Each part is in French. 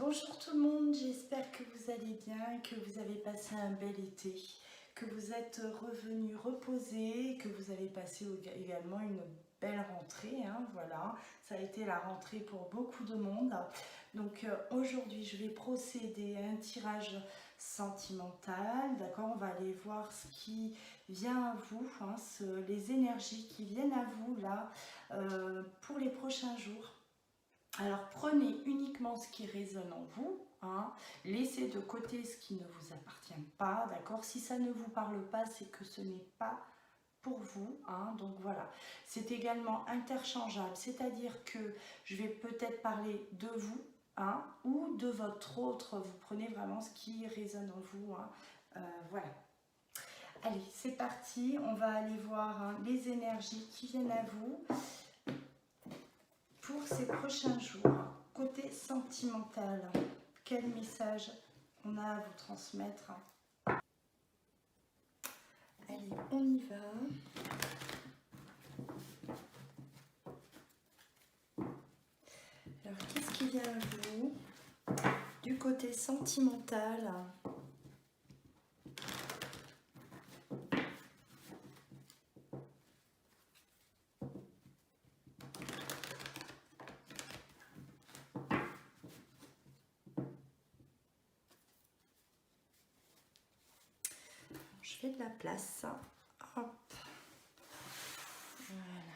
Bonjour tout le monde, j'espère que vous allez bien, que vous avez passé un bel été, que vous êtes revenus reposés, que vous avez passé également une belle rentrée, hein, voilà. Ça a été la rentrée pour beaucoup de monde. Donc aujourd'hui, je vais procéder à un tirage sentimental, d'accord. On va aller voir ce qui vient à vous, hein, les énergies qui viennent à vous là pour les prochains jours. Alors prenez uniquement ce qui résonne en vous, hein. Laissez de côté ce qui ne vous appartient pas, d'accord. Si ça ne vous parle pas, c'est que ce n'est pas pour vous, hein. Donc voilà, c'est également interchangeable, c'est-à-dire que je vais peut-être parler de vous, hein, ou de votre autre, vous prenez vraiment ce qui résonne en vous, hein. Voilà. Allez, c'est parti, on va aller voir, hein, les énergies qui viennent à vous pour ces prochains jours. Côté sentimental, quel message on a à vous transmettre? Allez, on y va. Alors, qu'est-ce qui vient à vous du côté sentimental? Je fais de la place. Hop. Voilà.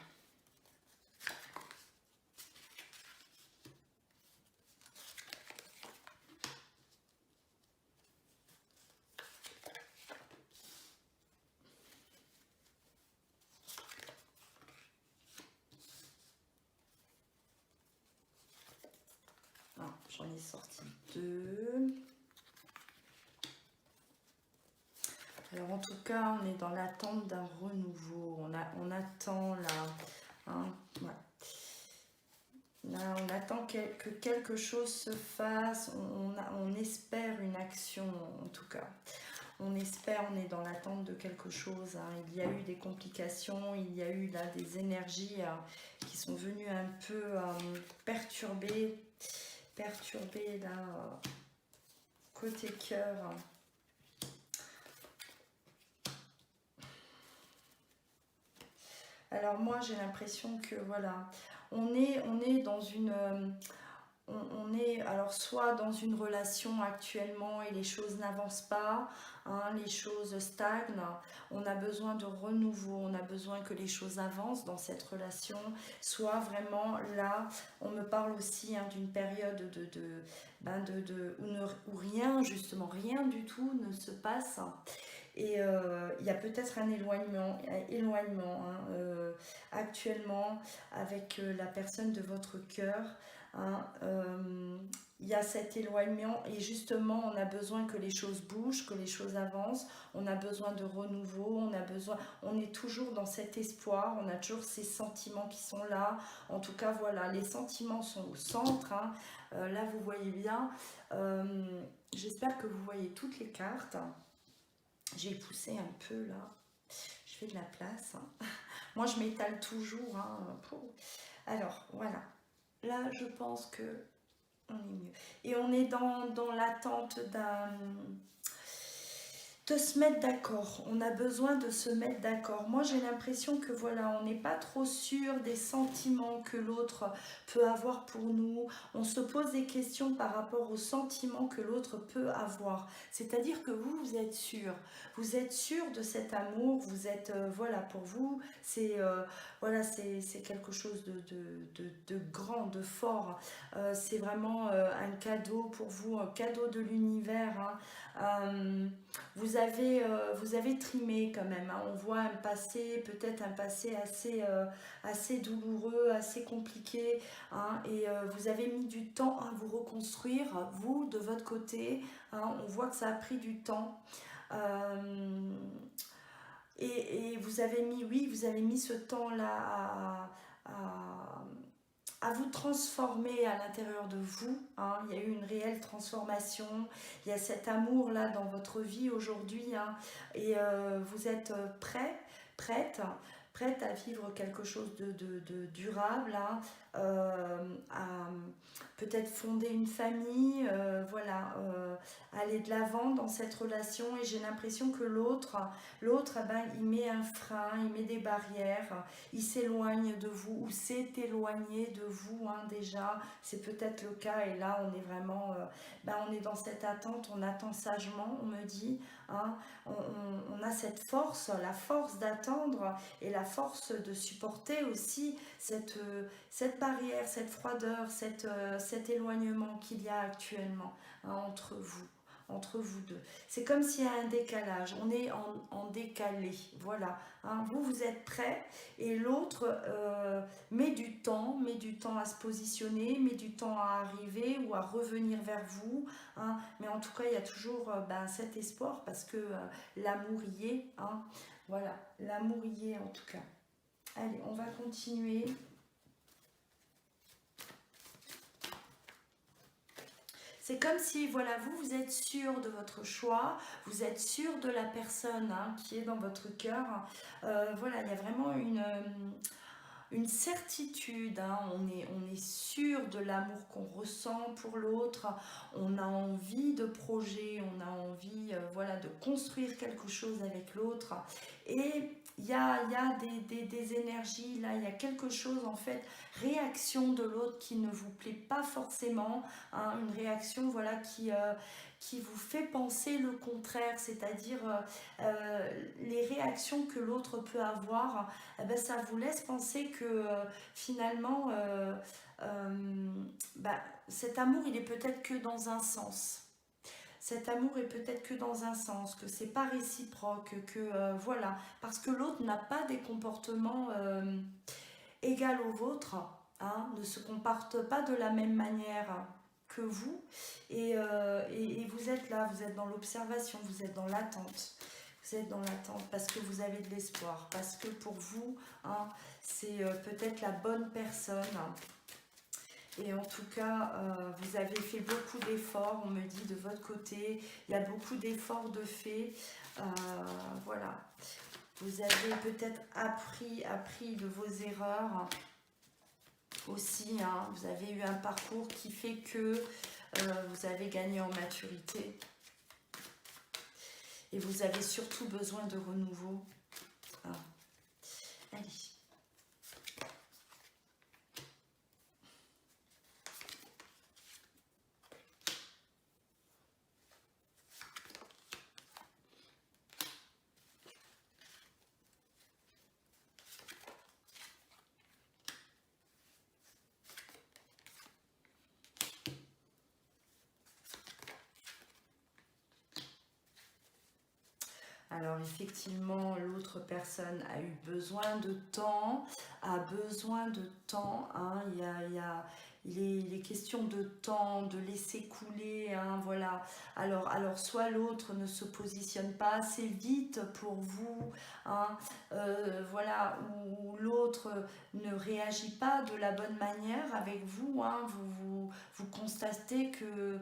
J'en ai sorti deux. Alors en tout cas, on est dans l'attente d'un renouveau. On attend là, hein, ouais. Là, on attend que quelque chose se fasse. On espère une action en tout cas. On espère, on est dans l'attente de quelque chose, hein. Il y a eu des complications, il y a eu là des énergies qui sont venues un peu perturber là, côté cœur. Alors moi j'ai l'impression que voilà, on est dans une... on est alors soit dans une relation actuellement et les choses n'avancent pas, hein, les choses stagnent, on a besoin de renouveau, on a besoin que les choses avancent dans cette relation, soit vraiment là, on me parle aussi, hein, d'une période où rien, justement, rien du tout ne se passe. Et il y a peut-être un éloignement hein, actuellement avec la personne de votre cœur, hein. Il y a cet éloignement et justement on a besoin que les choses bougent, que les choses avancent, on a besoin de renouveau, on est toujours dans cet espoir, on a toujours ces sentiments qui sont là. En tout cas voilà, les sentiments sont au centre, hein. Là vous voyez bien, j'espère que vous voyez toutes les cartes. J'ai poussé un peu là, je fais de la place, hein. Moi je m'étale toujours, hein. Alors voilà, là je pense que on est mieux. Et on est dans l'attente de se mettre d'accord. On a besoin de se mettre d'accord. Moi j'ai l'impression que voilà, on n'est pas trop sûr des sentiments que l'autre peut avoir pour nous. On se pose des questions par rapport aux sentiments que l'autre peut avoir. C'est-à-dire que vous êtes sûr. Vous êtes sûr de cet amour. Vous êtes, voilà, pour vous, c'est voilà, c'est quelque chose de grand, de fort. C'est vraiment un cadeau pour vous, un cadeau de l'univers, hein. Vous avez trimé quand même, hein. On voit un passé, peut-être un passé assez douloureux, assez compliqué, hein, et vous avez mis du temps à vous reconstruire, vous, de votre côté, hein. On voit que ça a pris du temps. Et vous avez mis, oui, vous avez mis ce temps-là à vous transformer à l'intérieur de vous, hein. Il y a eu une réelle transformation, il y a cet amour là dans votre vie aujourd'hui, hein, et vous êtes prête à vivre quelque chose de durable, hein. à peut-être fonder une famille, voilà, aller de l'avant dans cette relation. Et j'ai l'impression que l'autre, eh ben, il met un frein, il met des barrières, il s'éloigne de vous ou s'est éloigné de vous, hein, déjà. C'est peut-être le cas et là, on est vraiment, ben, on est dans cette attente, on attend sagement, on me dit, hein, on a cette force, la force d'attendre et la force de supporter aussi cette barrière, cette froideur, cet éloignement qu'il y a actuellement, hein, entre vous deux. C'est comme s'il y a un décalage, on est en décalé, voilà. Hein, vous êtes prêt et l'autre met du temps à se positionner, met du temps à arriver ou à revenir vers vous. Hein, mais en tout cas, il y a toujours ben, cet espoir parce que l'amour y est. Hein, voilà, l'amour y est en tout cas. Allez, on va continuer. C'est comme si, voilà, vous êtes sûr de votre choix, vous êtes sûr de la personne, hein, qui est dans votre cœur. Voilà, il y a vraiment une certitude, hein, on est sûr de l'amour qu'on ressent pour l'autre, on a envie de projet, on a envie voilà, de construire quelque chose avec l'autre. Et il y a des énergies, là, il y a quelque chose en fait, réaction de l'autre qui ne vous plaît pas forcément, hein, une réaction voilà, qui vous fait penser le contraire, c'est-à-dire les réactions que l'autre peut avoir, eh ben, ça vous laisse penser que finalement, bah, cet amour, il est peut-être que dans un sens. Cet amour est peut-être que dans un sens, que c'est pas réciproque, que voilà, parce que l'autre n'a pas des comportements égaux aux vôtres, hein, ne se comporte pas de la même manière que vous, et vous êtes là, vous êtes dans l'observation, vous êtes dans l'attente. Vous êtes dans l'attente parce que vous avez de l'espoir, parce que pour vous, hein, c'est peut-être la bonne personne. Et en tout cas, vous avez fait beaucoup d'efforts, on me dit de votre côté, il y a beaucoup d'efforts de fait. Voilà, vous avez peut-être appris de vos erreurs aussi, hein. Vous avez eu un parcours qui fait que vous avez gagné en maturité. Et vous avez surtout besoin de renouveau. Ah. Allez. Alors effectivement, l'autre personne a eu besoin de temps, a besoin de temps, hein, il est question de temps, de laisser couler, hein, voilà. Alors soit l'autre ne se positionne pas assez vite pour vous, hein, voilà, ou l'autre ne réagit pas de la bonne manière avec vous, hein, vous constatez que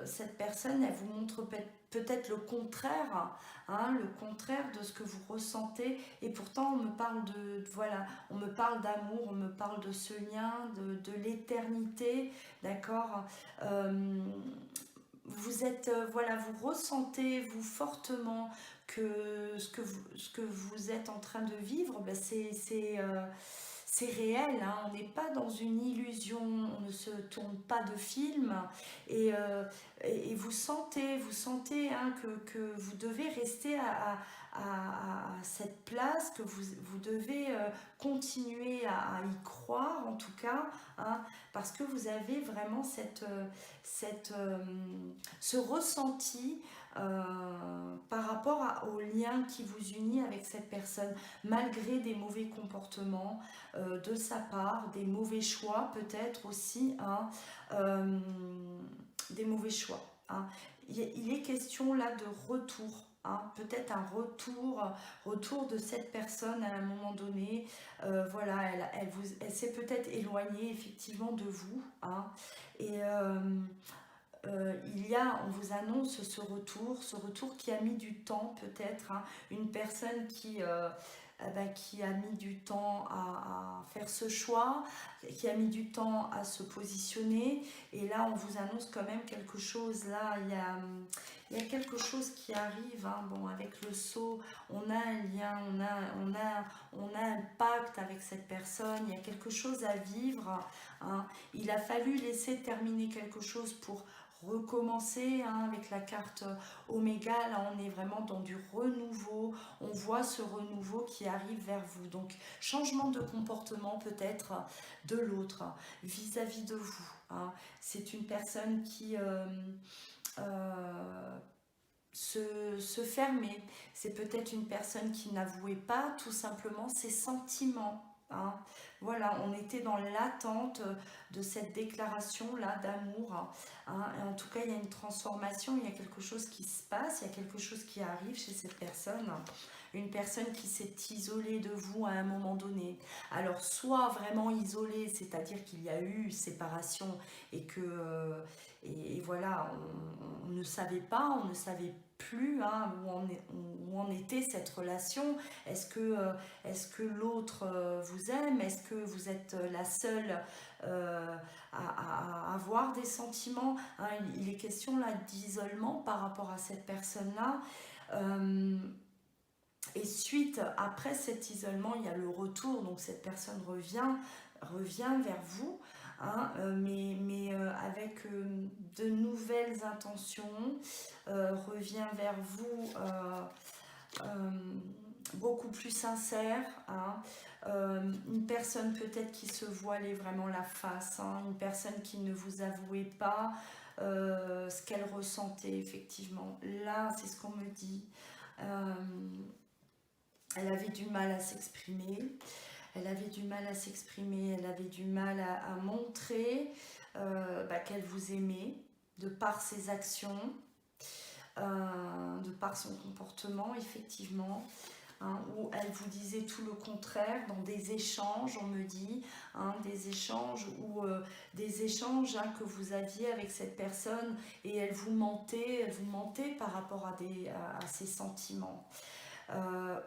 cette personne, elle vous montre peut-être le contraire, hein, le contraire de ce que vous ressentez, et pourtant on me parle voilà, on me parle d'amour, on me parle de ce lien, de l'éternité, d'accord. Vous êtes, voilà, vous ressentez, vous fortement que ce que vous êtes en train de vivre, ben c'est réel, hein, on n'est pas dans une illusion, on ne se tourne pas de film, et, et vous sentez hein, que vous devez rester à cette place, que vous devez continuer à y croire en tout cas, hein, parce que vous avez vraiment ce ressenti par rapport au lien qui vous unit avec cette personne, malgré des mauvais comportements de sa part, des mauvais choix peut-être aussi, hein, des mauvais choix. Hein. Il est question là de retour. Hein, peut-être un retour de cette personne à un moment donné. Voilà, elle s'est peut-être éloignée effectivement de vous. Hein, et on vous annonce ce retour qui a mis du temps peut-être. Hein, une personne qui a mis du temps à faire ce choix, qui a mis du temps à se positionner. Et là, on vous annonce quand même quelque chose. Là, il y a quelque chose qui arrive. Hein. Bon, avec le sceau, on a un lien, on a un pacte avec cette personne. Il y a quelque chose à vivre. Hein. Il a fallu laisser terminer quelque chose pour recommencer, hein, avec la carte Oméga. Là, on est vraiment dans du renouveau. On voit ce renouveau qui arrive vers vous. Donc, changement de comportement peut-être de l'autre vis-à-vis de vous. Hein. C'est une personne qui se fermait. C'est peut-être une personne qui n'avouait pas tout simplement ses sentiments. Hein. Voilà, on était dans l'attente de cette déclaration-là d'amour. Hein. Et en tout cas, il y a une transformation, il y a quelque chose qui se passe, il y a quelque chose qui arrive chez cette personne. Une personne qui s'est isolée de vous à un moment donné. Alors, soit vraiment isolée, c'est-à-dire qu'il y a eu séparation et que... et voilà, on ne savait pas, on ne savait plus, hein, où en était cette relation. Est-ce que l'autre vous aime? Est-ce que vous êtes la seule à avoir des sentiments? Hein, il est question là d'isolement par rapport à cette personne-là. Et suite, après cet isolement, il y a le retour, donc cette personne revient vers vous, hein, mais avec de nouvelles intentions, revient vers vous beaucoup plus sincère, hein, une personne peut-être qui se voilait vraiment la face, hein, une personne qui ne vous avouait pas ce qu'elle ressentait effectivement. Là, c'est ce qu'on me dit. Elle avait du mal à s'exprimer, elle avait du mal à s'exprimer, elle avait du mal à montrer qu'elle vous aimait de par ses actions, de par son comportement effectivement, hein, où elle vous disait tout le contraire dans des échanges, on me dit, hein, des échanges hein, que vous aviez avec cette personne et elle vous mentait par rapport à ses sentiments.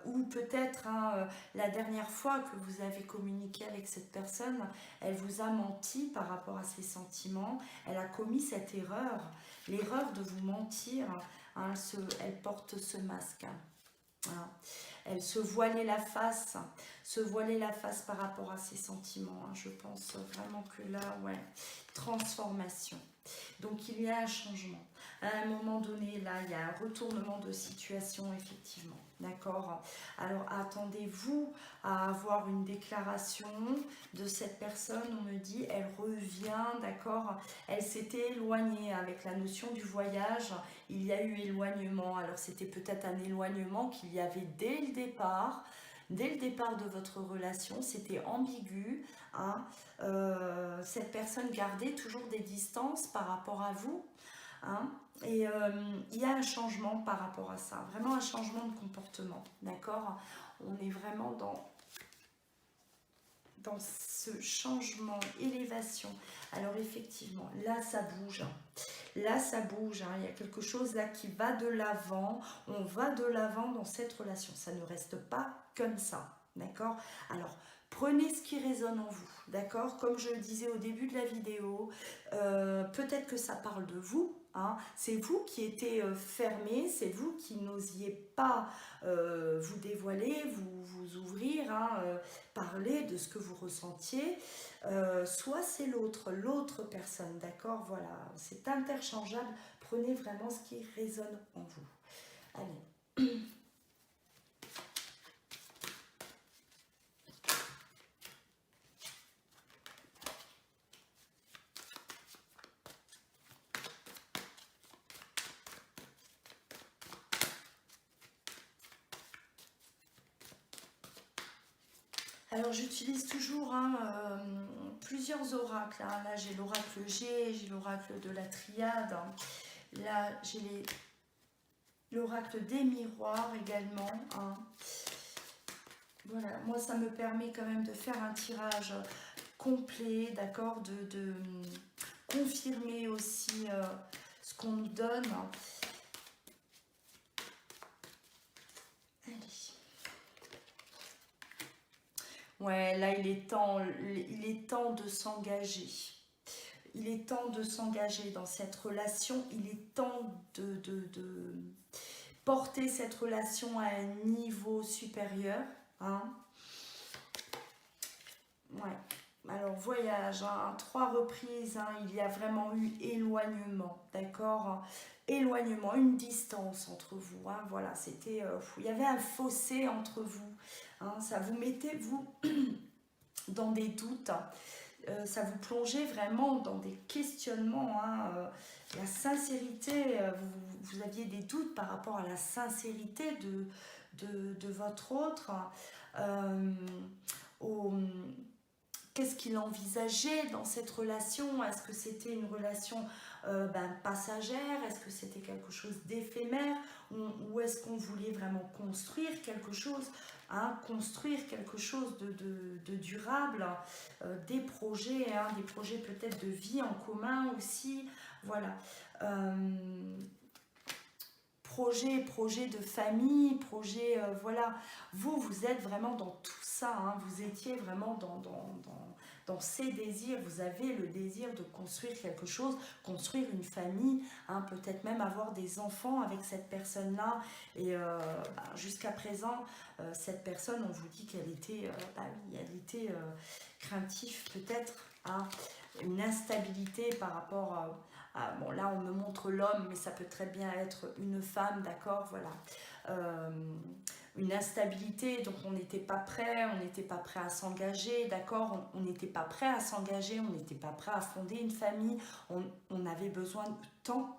Ou peut-être hein, la dernière fois que vous avez communiqué avec cette personne, elle vous a menti par rapport à ses sentiments, elle a commis cette erreur, l'erreur de vous mentir, hein, elle porte ce masque. Hein. Elle se voilait la face par rapport à ses sentiments. Hein. Je pense vraiment que là, ouais, transformation. Donc il y a un changement. À un moment donné, là, il y a un retournement de situation, effectivement. D'accord? Alors attendez-vous à avoir une déclaration de cette personne. On me dit, elle revient, d'accord? Elle s'était éloignée avec la notion du voyage. Il y a eu éloignement. Alors c'était peut-être un éloignement qu'il y avait dès le départ. Dès le départ de votre relation, c'était ambigu. Hein, cette personne gardait toujours des distances par rapport à vous. Hein, et il y a un changement par rapport à ça, vraiment un changement de comportement, d'accord? On est vraiment dans ce changement, élévation. Alors effectivement, là ça bouge. Là ça bouge, hein. Il y a quelque chose là qui va de l'avant. On va de l'avant dans cette relation. Ça ne reste pas comme ça, d'accord? Alors, prenez ce qui résonne en vous, d'accord? Comme je le disais au début de la vidéo, peut-être que ça parle de vous. Hein. C'est vous qui étiez fermé, c'est vous qui n'osiez pas vous dévoiler, vous ouvrir, hein, parler de ce que vous ressentiez. Soit c'est l'autre personne, d'accord? Voilà, c'est interchangeable. Prenez vraiment ce qui résonne en vous. Allez. Alors j'utilise toujours hein, plusieurs oracles. Hein. Là j'ai l'oracle G, j'ai l'oracle de la triade. Hein. Là j'ai l'oracle des miroirs également. Hein. Voilà, moi ça me permet quand même de faire un tirage complet, d'accord, de confirmer aussi ce qu'on nous donne. Allez. Ouais, là, il est temps de s'engager. Il est temps de s'engager dans cette relation. Il est temps de porter cette relation à un niveau supérieur. Hein. Ouais. Alors, voyage, hein, 3 reprises, hein, il y a vraiment eu éloignement, d'accord? Éloignement, une distance entre vous, hein, voilà, c'était, il y avait un fossé entre vous, hein, ça vous mettait, vous, dans des doutes, ça vous plongeait vraiment dans des questionnements, hein, la sincérité, vous aviez des doutes par rapport à la sincérité de votre autre, euh, au qu'est-ce qu'il envisageait dans cette relation? Est-ce que c'était une relation passagère? Est-ce que c'était quelque chose d'éphémère? Ou est-ce qu'on voulait vraiment construire quelque chose, hein, construire quelque chose de durable, des projets peut-être de vie en commun aussi, voilà. Projet de famille, voilà. Vous êtes vraiment dans tout ça, hein. Vous étiez vraiment dans ces désirs. Vous avez le désir de construire quelque chose, construire une famille, hein, peut-être même avoir des enfants avec cette personne-là. Et jusqu'à présent, cette personne, on vous dit qu'elle était, elle était craintive peut-être, hein, une instabilité par rapport à... bon, là, on me montre l'homme, mais ça peut très bien être une femme, d'accord, voilà. Une instabilité, donc on n'était pas prêt, à s'engager, d'accord, on n'était pas prêt à s'engager, on n'était pas prêt à fonder une famille, on avait besoin de temps.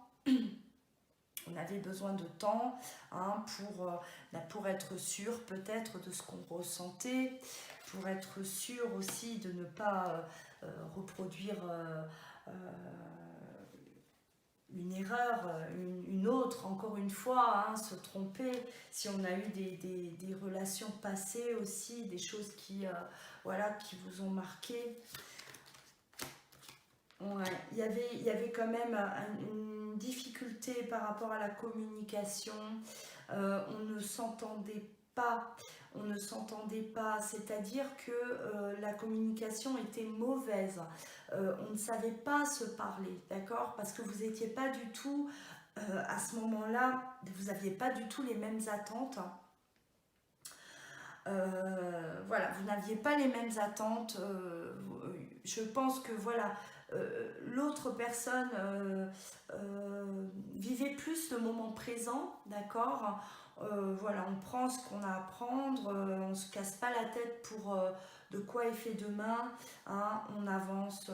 On avait besoin de temps, hein, pour être sûr peut-être de ce qu'on ressentait, pour être sûr aussi de ne pas reproduire une erreur, une autre, encore une fois, hein, se tromper, si on a eu des relations passées aussi, des choses voilà, qui vous ont marqué. Ouais, il y avait quand même une difficulté par rapport à la communication. On ne s'entendait pas. C'est-à-dire que la communication était mauvaise. On ne savait pas se parler, d'accord? Parce que vous n'étiez pas du tout, à ce moment-là, vous n'aviez pas du tout les mêmes attentes. Voilà, vous n'aviez pas les mêmes attentes. Je pense que voilà, l'autre personne vivait plus le moment présent, d'accord. Voilà, on prend ce qu'on a à prendre, on ne se casse pas la tête pour de quoi est fait demain, hein, on avance,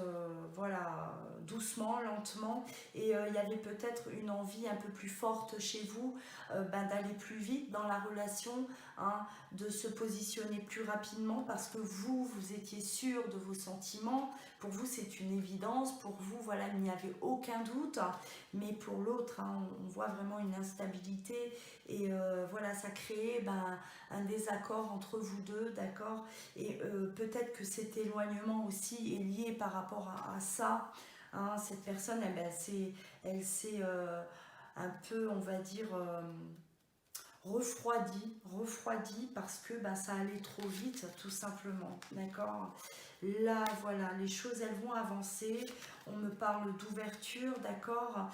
voilà, doucement, lentement, et il y avait peut-être une envie un peu plus forte chez vous, d'aller plus vite dans la relation, hein, de se positionner plus rapidement parce que vous étiez sûr de vos sentiments. Pour vous, c'est une évidence. Pour vous, voilà, il n'y avait aucun doute. Mais pour l'autre, hein, on voit vraiment une instabilité. Et voilà, ça créait un désaccord entre vous deux, d'accord. Et peut-être que cet éloignement aussi est lié par rapport à ça. Hein, cette personne, elle s'est un peu, on va dire... refroidi parce que ça allait trop vite tout simplement, d'accord. Là voilà, les choses elles vont avancer, on me parle d'ouverture, d'accord.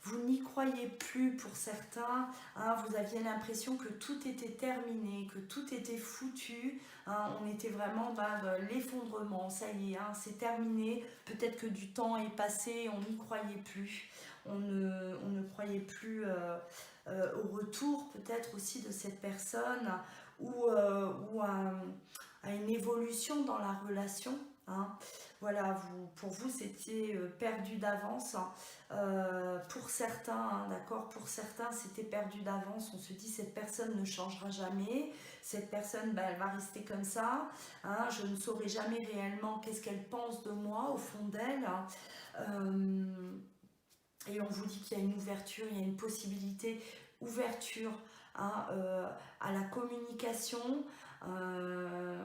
Vous n'y croyez plus pour certains, hein, vous aviez l'impression que tout était terminé, que tout était foutu, hein, on était vraiment dans l'effondrement, ça y est, hein, c'est terminé, peut-être que du temps est passé, on n'y croyait plus, on ne croyait plus au retour peut-être aussi de cette personne ou à une évolution dans la relation, hein. Voilà, pour vous c'était perdu d'avance, pour certains, hein, d'accord, pour certains c'était perdu d'avance, on se dit cette personne ne changera jamais, cette personne elle va rester comme ça, hein, je ne saurai jamais réellement qu'est-ce qu'elle pense de moi au fond d'elle, hein. Et on vous dit qu'il y a une ouverture, il y a une possibilité, ouverture, hein, à la communication.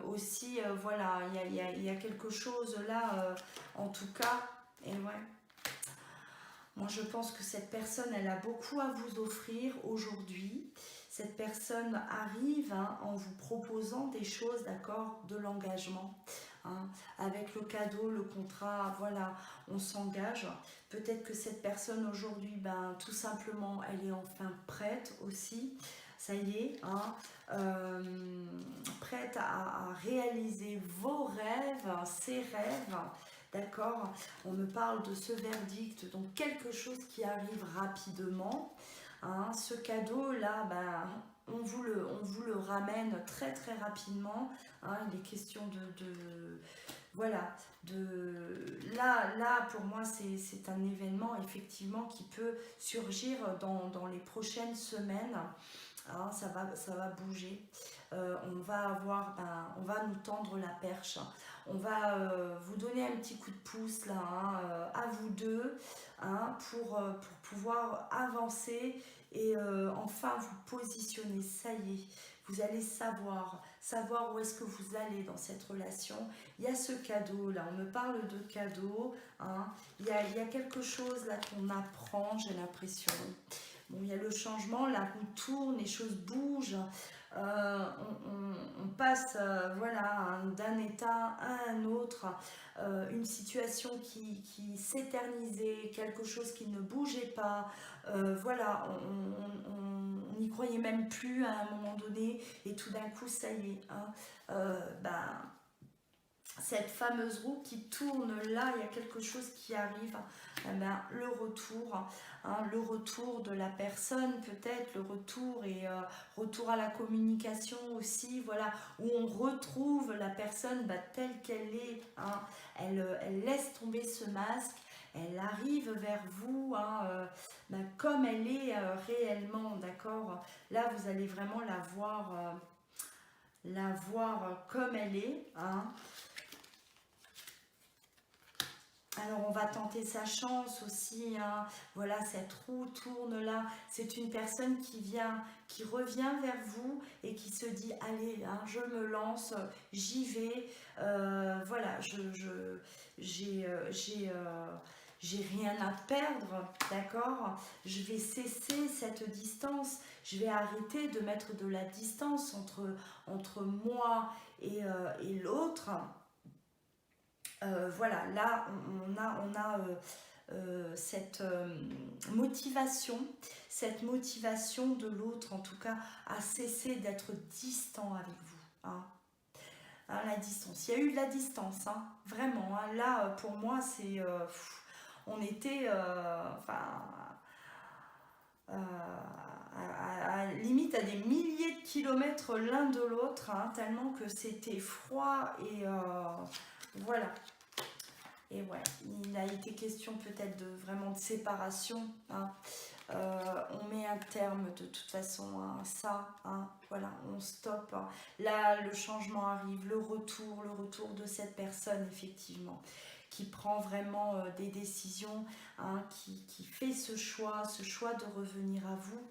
Aussi, voilà, il y a quelque chose là, en tout cas. Et ouais, moi je pense que cette personne, elle a beaucoup à vous offrir aujourd'hui. Cette personne arrive en vous proposant des choses, d'accord, de l'engagement. Avec le cadeau, le contrat, voilà, on s'engage. Peut-être que cette personne aujourd'hui, tout simplement, elle est enfin prête aussi. Ça y est, prête à réaliser vos rêves, ses rêves. D'accord, on me parle de ce verdict, donc quelque chose qui arrive rapidement. Ce cadeau-là, on vous le ramène très très rapidement. Il est question voilà, là pour moi c'est un événement effectivement qui peut surgir dans les prochaines semaines. Ça va bouger. On va nous tendre la perche. On va vous donner un petit coup de pouce là, à vous deux, pour pouvoir avancer et enfin vous positionner. Ça y est, vous allez savoir où est-ce que vous allez dans cette relation. Il y a ce cadeau là, on me parle de cadeau. Il y a quelque chose là qu'on apprend, j'ai l'impression. Bon, il y a le changement, la roue tourne, les choses bougent. On passe voilà, d'un état à un autre, une situation qui s'éternisait, quelque chose qui ne bougeait pas, voilà, on n'y croyait même plus à un moment donné, et tout d'un coup ça y est, cette fameuse roue qui tourne là, il y a quelque chose qui arrive, le retour de la personne peut-être, le retour et retour à la communication aussi, voilà, où on retrouve la personne telle qu'elle est, elle laisse tomber ce masque, elle arrive vers vous comme elle est réellement, d'accord. Là vous allez vraiment la voir comme elle est, Alors on va tenter sa chance aussi, voilà, cette roue tourne là, c'est une personne qui revient vers vous et qui se dit allez, je me lance, j'y vais, voilà, j'ai rien à perdre, d'accord, je vais cesser cette distance, je vais arrêter de mettre de la distance entre moi et l'autre. Voilà, là on a cette motivation de l'autre en tout cas à cesser d'être distant avec vous. La distance, il y a eu de la distance, vraiment. Là pour moi c'est, on était, limite à des milliers de kilomètres l'un de l'autre, tellement que c'était froid et voilà. Et ouais, il a été question peut-être vraiment de séparation. On met un terme de toute façon à ça. Voilà, on stoppe. Là, le changement arrive, le retour de cette personne, effectivement, qui prend vraiment des décisions, qui fait ce choix de revenir à vous.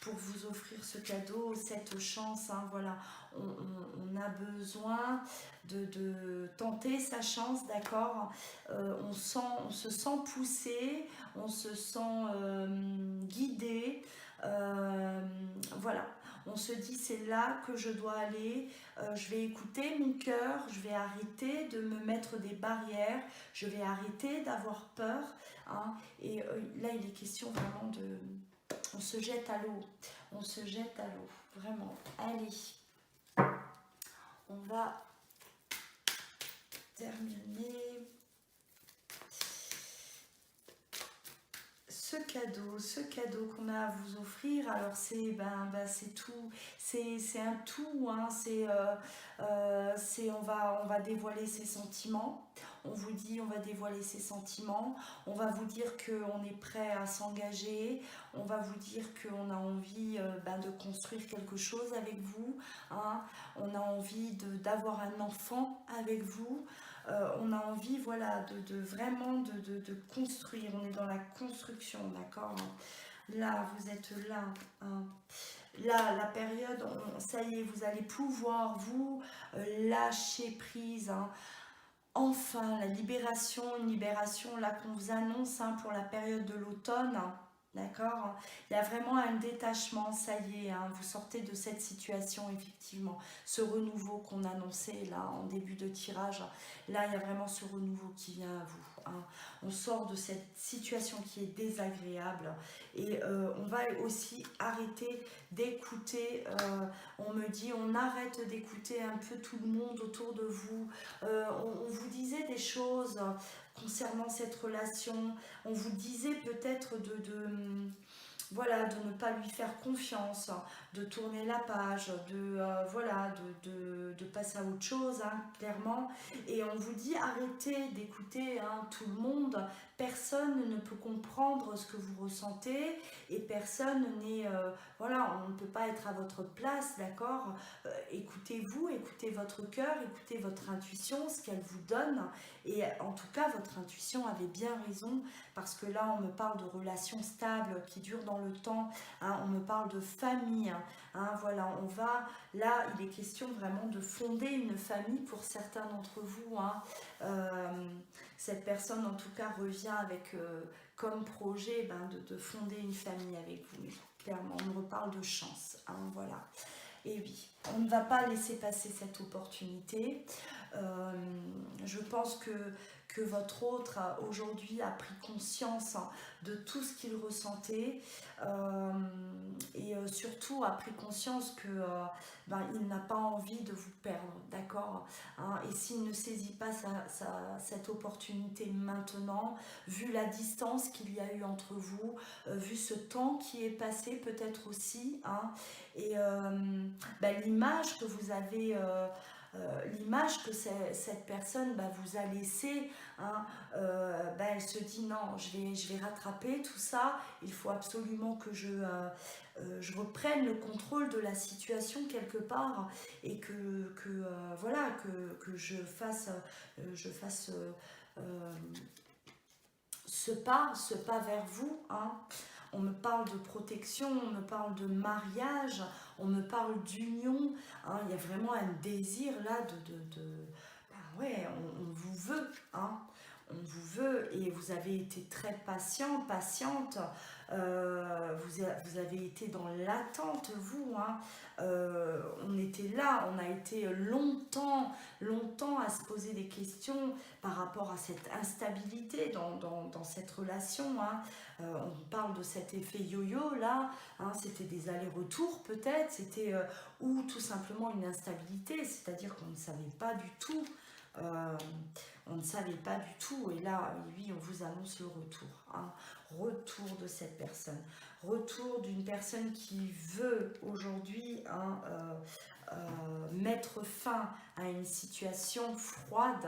Pour vous offrir ce cadeau, cette chance, voilà, on a besoin de tenter sa chance, d'accord, on se sent poussé, on se sent guidé, voilà, on se dit c'est là que je dois aller, je vais écouter mon cœur, je vais arrêter de me mettre des barrières, je vais arrêter d'avoir peur, et là il est question vraiment de... On se jette à l'eau, vraiment. Allez, on va terminer ce cadeau qu'on a à vous offrir. Alors c'est c'est tout, c'est un tout, on va dévoiler ses sentiments. On vous dit, on va dévoiler ses sentiments, on va vous dire qu'on est prêt à s'engager, on va vous dire qu'on a envie de construire quelque chose avec vous, on a envie d'avoir un enfant avec vous, on a envie, voilà, vraiment de construire, on est dans la construction, d'accord. Là, vous êtes là, là, la période, ça y est, vous allez pouvoir vous lâcher prise, enfin, la libération, une libération là qu'on vous annonce pour la période de l'automne, D'accord? Il y a vraiment un détachement, ça y est, hein, vous sortez de cette situation, effectivement. Ce renouveau qu'on annonçait là en début de tirage, là, il y a vraiment ce renouveau qui vient à vous, hein. On sort de cette situation qui est désagréable et on va aussi arrêter d'écouter. On me dit, on arrête d'écouter un peu tout le monde autour de vous. On vous disait des choses concernant cette relation. On vous disait peut-être voilà, de ne pas lui faire confiance, de tourner la page, voilà, de passer à autre chose, hein, clairement. Et on vous dit arrêtez d'écouter, hein, tout le monde. Personne ne peut comprendre ce que vous ressentez et personne n'est, voilà, on ne peut pas être à votre place, d'accord. Écoutez-vous, écoutez votre cœur, écoutez votre intuition, ce qu'elle vous donne. Et en tout cas, votre intuition avait bien raison, parce que là, on me parle de relations stables qui durent dans le temps, hein, on me parle de famille, hein, voilà, là, il est question vraiment de fonder une famille pour certains d'entre vous, hein. Cette personne, en tout cas, revient avec comme projet, de fonder une famille avec vous, mais clairement, on me reparle de chance, hein, voilà. Et oui, on ne va pas laisser passer cette opportunité. Je pense que votre autre aujourd'hui a pris conscience, hein, de tout ce qu'il ressentait, et surtout a pris conscience que il n'a pas envie de vous perdre, d'accord, hein. Et s'il ne saisit pas cette opportunité maintenant, vu la distance qu'il y a eu entre vous, vu ce temps qui est passé peut-être aussi, hein, et l'image que vous avez, l'image que cette personne vous a laissée, hein, elle se dit non, je vais rattraper tout ça, il faut absolument que je reprenne le contrôle de la situation quelque part et voilà, que je fasse ce pas vers vous, hein. On me parle de protection, on me parle de mariage, on me parle d'union, hein. Il y a vraiment un désir là ouais, on vous veut, hein. On vous veut et vous avez été très patiente, vous avez été dans l'attente, vous, hein. On était là, on a été longtemps à se poser des questions par rapport à cette instabilité dans cette relation, hein. On parle de cet effet yo-yo là, hein, c'était des allers-retours peut-être, c'était ou tout simplement une instabilité, c'est-à-dire qu'on ne savait pas du tout, on ne savait pas du tout, et là, oui, on vous annonce le retour, hein. Retour de cette personne, retour d'une personne qui veut aujourd'hui, hein, mettre fin à une situation froide,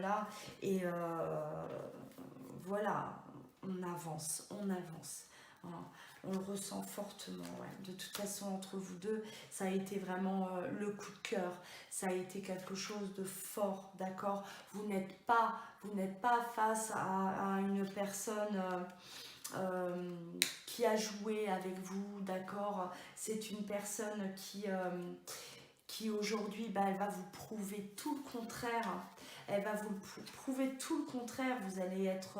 là, et voilà, on avance, hein. On le ressent fortement, ouais. De toute façon, entre vous deux, ça a été vraiment le coup de cœur, ça a été quelque chose de fort, d'accord. Vous n'êtes pas face à une personne qui a joué avec vous, d'accord. C'est une personne qui aujourd'hui, elle va vous prouver tout le contraire. Elle va vous prouver tout le contraire. Vous allez être...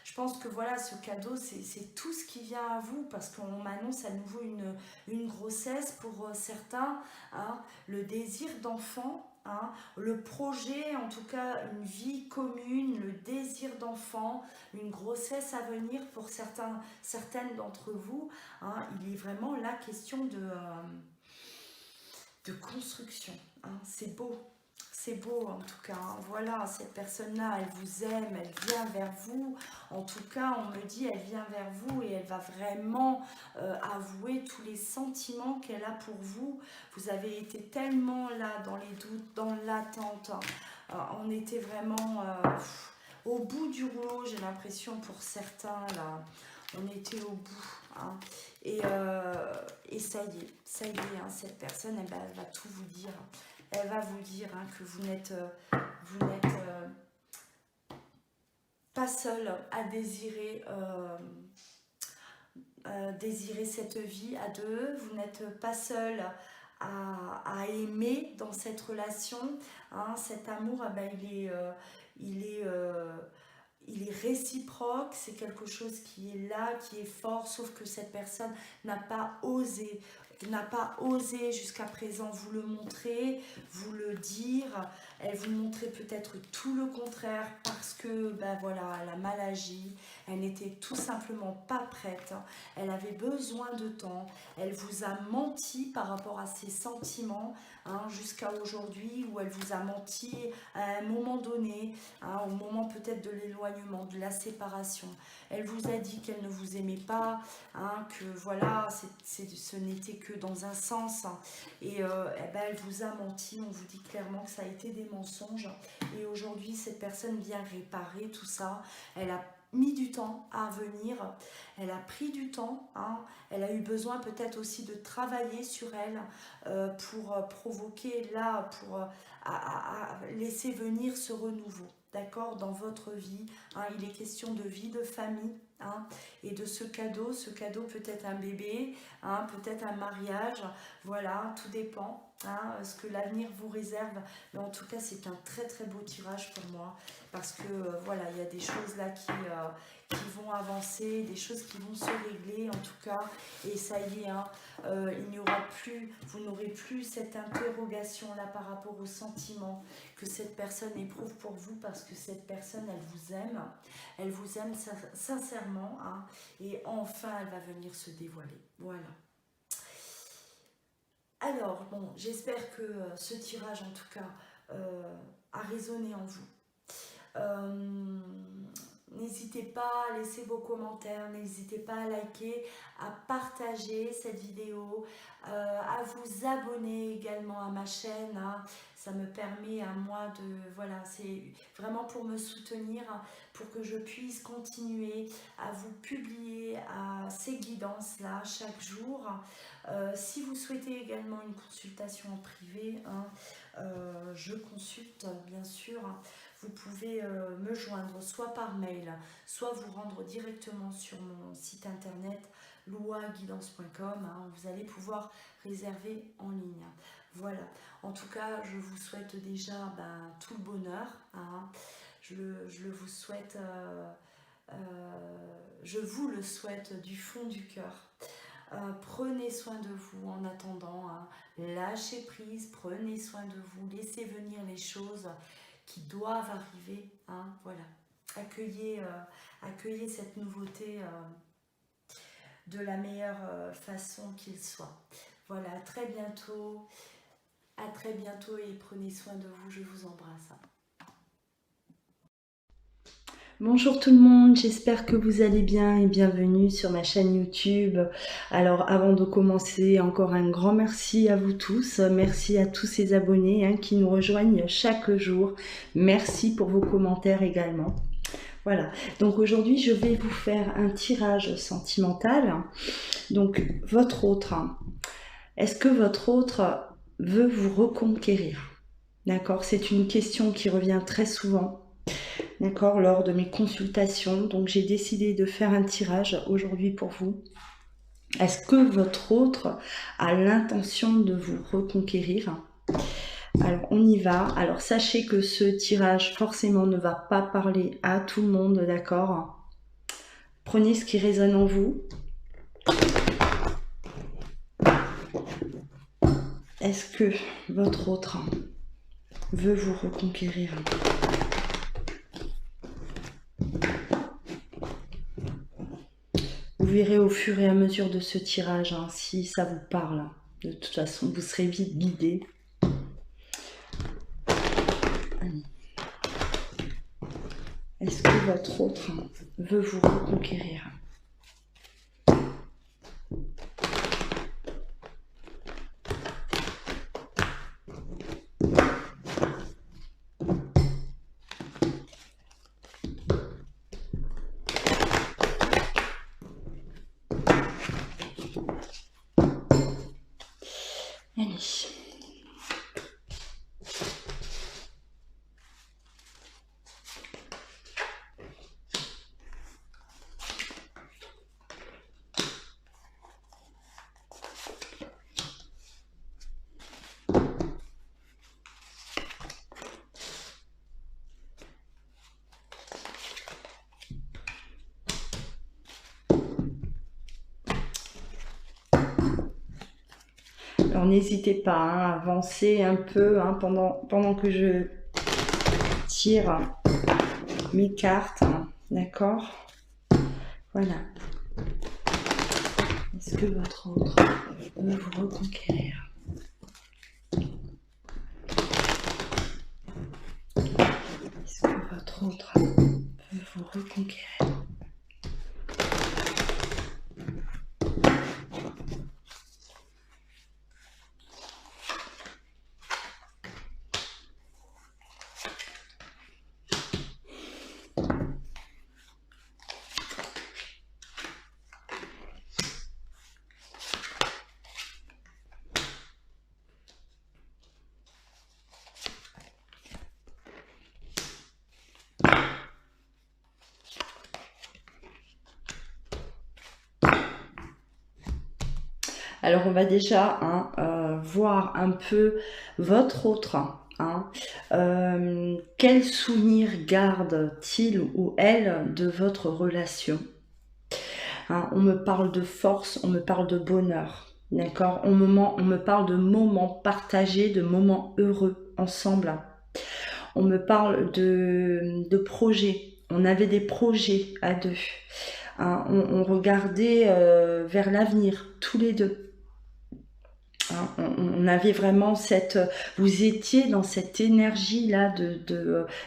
je pense que voilà, ce cadeau, c'est tout ce qui vient à vous, parce qu'on m'annonce à nouveau une grossesse pour certains, hein, le désir d'enfant, hein, le projet, en tout cas une vie commune, le désir d'enfant, une grossesse à venir pour certaines d'entre vous, hein. Il est vraiment la question de construction, hein. C'est beau en tout cas, hein. Voilà, cette personne-là, elle vous aime, elle vient vers vous. En tout cas, on me dit, elle vient vers vous et elle va vraiment avouer tous les sentiments qu'elle a pour vous. Vous avez été tellement là dans les doutes, dans l'attente, hein. On était vraiment au bout du rouleau, j'ai l'impression, pour certains là. On était au bout, hein. Et ça y est, hein, cette personne, elle va tout vous dire. Elle va vous dire, hein, que vous n'êtes pas seul à désirer cette vie à deux. Vous n'êtes pas seul à aimer dans cette relation, hein. Cet amour, il est il est réciproque, c'est quelque chose qui est là, qui est fort, sauf que cette personne n'a pas osé jusqu'à présent vous le montrer, vous le dire. Elle vous montrait peut-être tout le contraire parce que, ben voilà, elle a mal agi, elle n'était tout simplement pas prête, elle avait besoin de temps, elle vous a menti par rapport à ses sentiments, hein, jusqu'à aujourd'hui, où elle vous a menti à un moment donné, hein, au moment peut-être de l'éloignement, de la séparation. Elle vous a dit qu'elle ne vous aimait pas, hein, que voilà, ce n'était que dans un sens, hein, et eh ben, elle vous a menti, on vous dit clairement que ça a été des mensonges, et aujourd'hui cette personne vient réparer tout ça. Elle a mis du temps à venir, elle a pris du temps, hein, elle a eu besoin peut-être aussi de travailler sur elle pour provoquer là, pour laisser venir ce renouveau, d'accord, dans votre vie, hein. Il est question de vie, de famille, hein, et de ce cadeau peut-être un bébé, hein, peut-être un mariage, voilà, tout dépend, hein, ce que l'avenir vous réserve, mais en tout cas c'est un très très beau tirage pour moi, parce que voilà, il y a des choses là qui vont avancer, des choses qui vont se régler en tout cas, et ça y est, hein, il n'y aura plus, vous n'aurez plus cette interrogation là par rapport aux sentiments que cette personne éprouve pour vous, parce que cette personne elle vous aime sincèrement, hein, et enfin elle va venir se dévoiler, voilà. Alors bon, j'espère que ce tirage en tout cas a résonné en vous. N'hésitez pas à laisser vos commentaires, n'hésitez pas à liker, à partager cette vidéo, à vous abonner également à ma chaîne, hein. Ça me permet à moi de, voilà, c'est vraiment pour me soutenir, pour que je puisse continuer à vous publier ces guidances-là chaque jour. Si vous souhaitez également une consultation en privé, hein, je consulte bien sûr. Vous pouvez me joindre soit par mail, soit vous rendre directement sur mon site internet louaguidance.com, hein, vous allez pouvoir réserver en ligne. Voilà, en tout cas je vous souhaite déjà tout le bonheur, hein. Je vous souhaite, je vous le souhaite du fond du cœur. Prenez soin de vous en attendant, hein. Lâchez prise, prenez soin de vous, laissez venir les choses qui doivent arriver, hein, voilà. Accueillez cette nouveauté de la meilleure façon qu'il soit. Voilà, à très bientôt et prenez soin de vous, je vous embrasse. Bonjour tout le monde, j'espère que vous allez bien et bienvenue sur ma chaîne YouTube. Alors avant de commencer, encore un grand merci à vous tous, merci à tous ces abonnés, hein, qui nous rejoignent chaque jour. Merci pour vos commentaires également. Voilà, donc aujourd'hui je vais vous faire un tirage sentimental. Donc votre autre, est-ce que votre autre veut vous reconquérir? D'accord, c'est une question qui revient très souvent. D'accord, lors de mes consultations, donc j'ai décidé de faire un tirage aujourd'hui pour vous. Est-ce que votre autre a l'intention de vous reconquérir? Alors on y va. Alors sachez que ce tirage forcément ne va pas parler à tout le monde, d'accord? Prenez ce qui résonne en vous. Est-ce que votre autre veut vous reconquérir? Vous verrez au fur et à mesure de ce tirage, hein, si ça vous parle. De toute façon, vous serez vite guidé. Est-ce que votre autre veut vous reconquérir? Allez. Alors n'hésitez pas hein, à avancer un peu hein, pendant que je tire mes cartes, hein, d'accord? Voilà. Est-ce que votre autre veut vous reconquérir? Est-ce que votre autre veut vous reconquérir? Alors on va déjà hein, voir un peu votre autre. Hein, quel souvenir garde-t-il ou elle de votre relation? Hein, on me parle de force, on me parle de bonheur. D'accord, on me parle de moments partagés, de moments heureux ensemble. On me parle de projets. On avait des projets à deux. Hein, on regardait vers l'avenir, tous les deux. Hein, on avait vraiment cette... Vous étiez dans cette énergie-là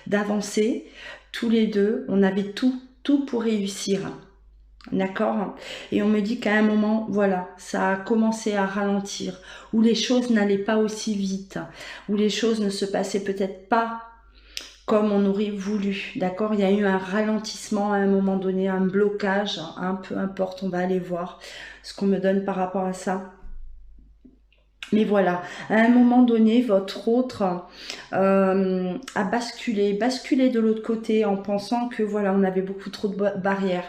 d'avancer, tous les deux. On avait tout pour réussir. D'accord? Et on me dit qu'à un moment, voilà, ça a commencé à ralentir, où les choses n'allaient pas aussi vite, où les choses ne se passaient peut-être pas comme on aurait voulu. D'accord? Il y a eu un ralentissement à un moment donné, un blocage, hein, peu importe, on va aller voir ce qu'on me donne par rapport à ça. Mais voilà, à un moment donné, votre autre a basculé de l'autre côté en pensant que voilà, on avait beaucoup trop de barrières.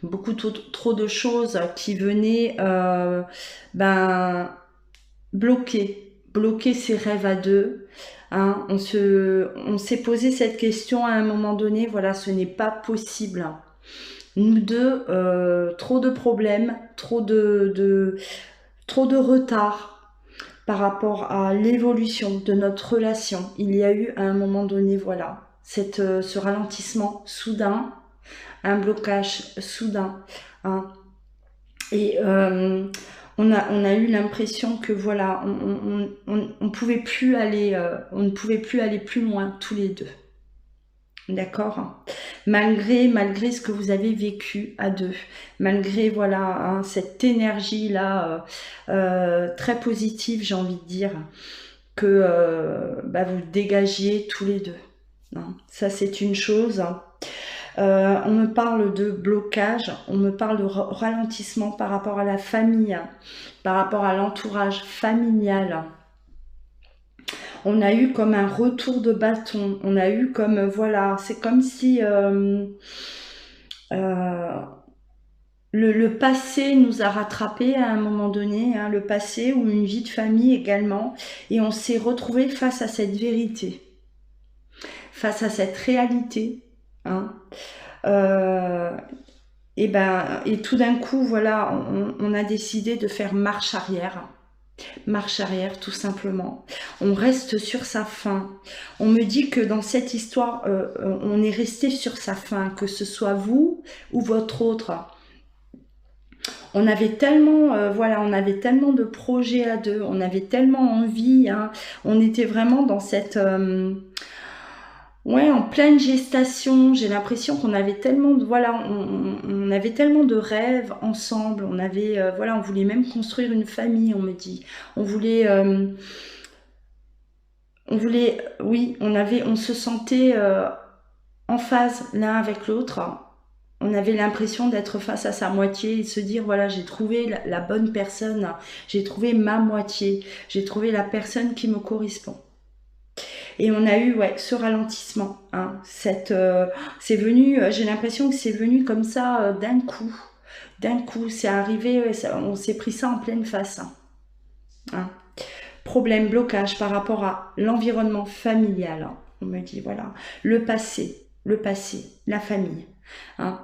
Beaucoup trop de choses qui venaient bloquer ses rêves à deux. Hein. On s'est posé cette question à un moment donné, voilà, ce n'est pas possible. Nous deux, trop de problèmes, trop de retard par rapport à l'évolution de notre relation. Il y a eu à un moment donné, voilà, ce ralentissement soudain, un blocage soudain. Hein. Et on a eu l'impression que voilà, on pouvait plus aller, on ne pouvait plus aller plus loin tous les deux. D'accord? Malgré ce que vous avez vécu à deux, malgré voilà hein, cette énergie là très positive, j'ai envie de dire, que vous dégagiez tous les deux. Hein. Ça c'est une chose. On me parle de blocage, on me parle de ralentissement par rapport à la famille, par rapport à l'entourage familial. On a eu comme un retour de bâton, on a eu comme, voilà, c'est comme si le passé nous a rattrapés à un moment donné, hein, le passé ou une vie de famille également, et on s'est retrouvé face à cette vérité, face à cette réalité, hein. Et tout d'un coup, voilà, on a décidé de faire marche arrière tout simplement. On reste sur sa faim. On me dit que dans cette histoire, on est resté sur sa faim, que ce soit vous ou votre autre. On avait tellement, voilà, on avait tellement de projets à deux, on avait tellement envie, hein, on était vraiment dans cette... ouais, en pleine gestation, j'ai l'impression qu'on avait tellement de, voilà, on avait tellement de rêves ensemble, on avait, voilà, on voulait même construire une famille, on me dit. On voulait, oui, on se sentait en phase l'un avec l'autre. On avait l'impression d'être face à sa moitié et de se dire, voilà, j'ai trouvé la bonne personne, j'ai trouvé ma moitié, j'ai trouvé la personne qui me correspond. Et on a eu ouais, ce ralentissement. Hein, c'est venu, j'ai l'impression que c'est venu comme ça d'un coup. D'un coup, c'est arrivé, on s'est pris ça en pleine face. Hein. Problème, blocage par rapport à l'environnement familial. Hein. On me dit, voilà, le passé, la famille. Hein.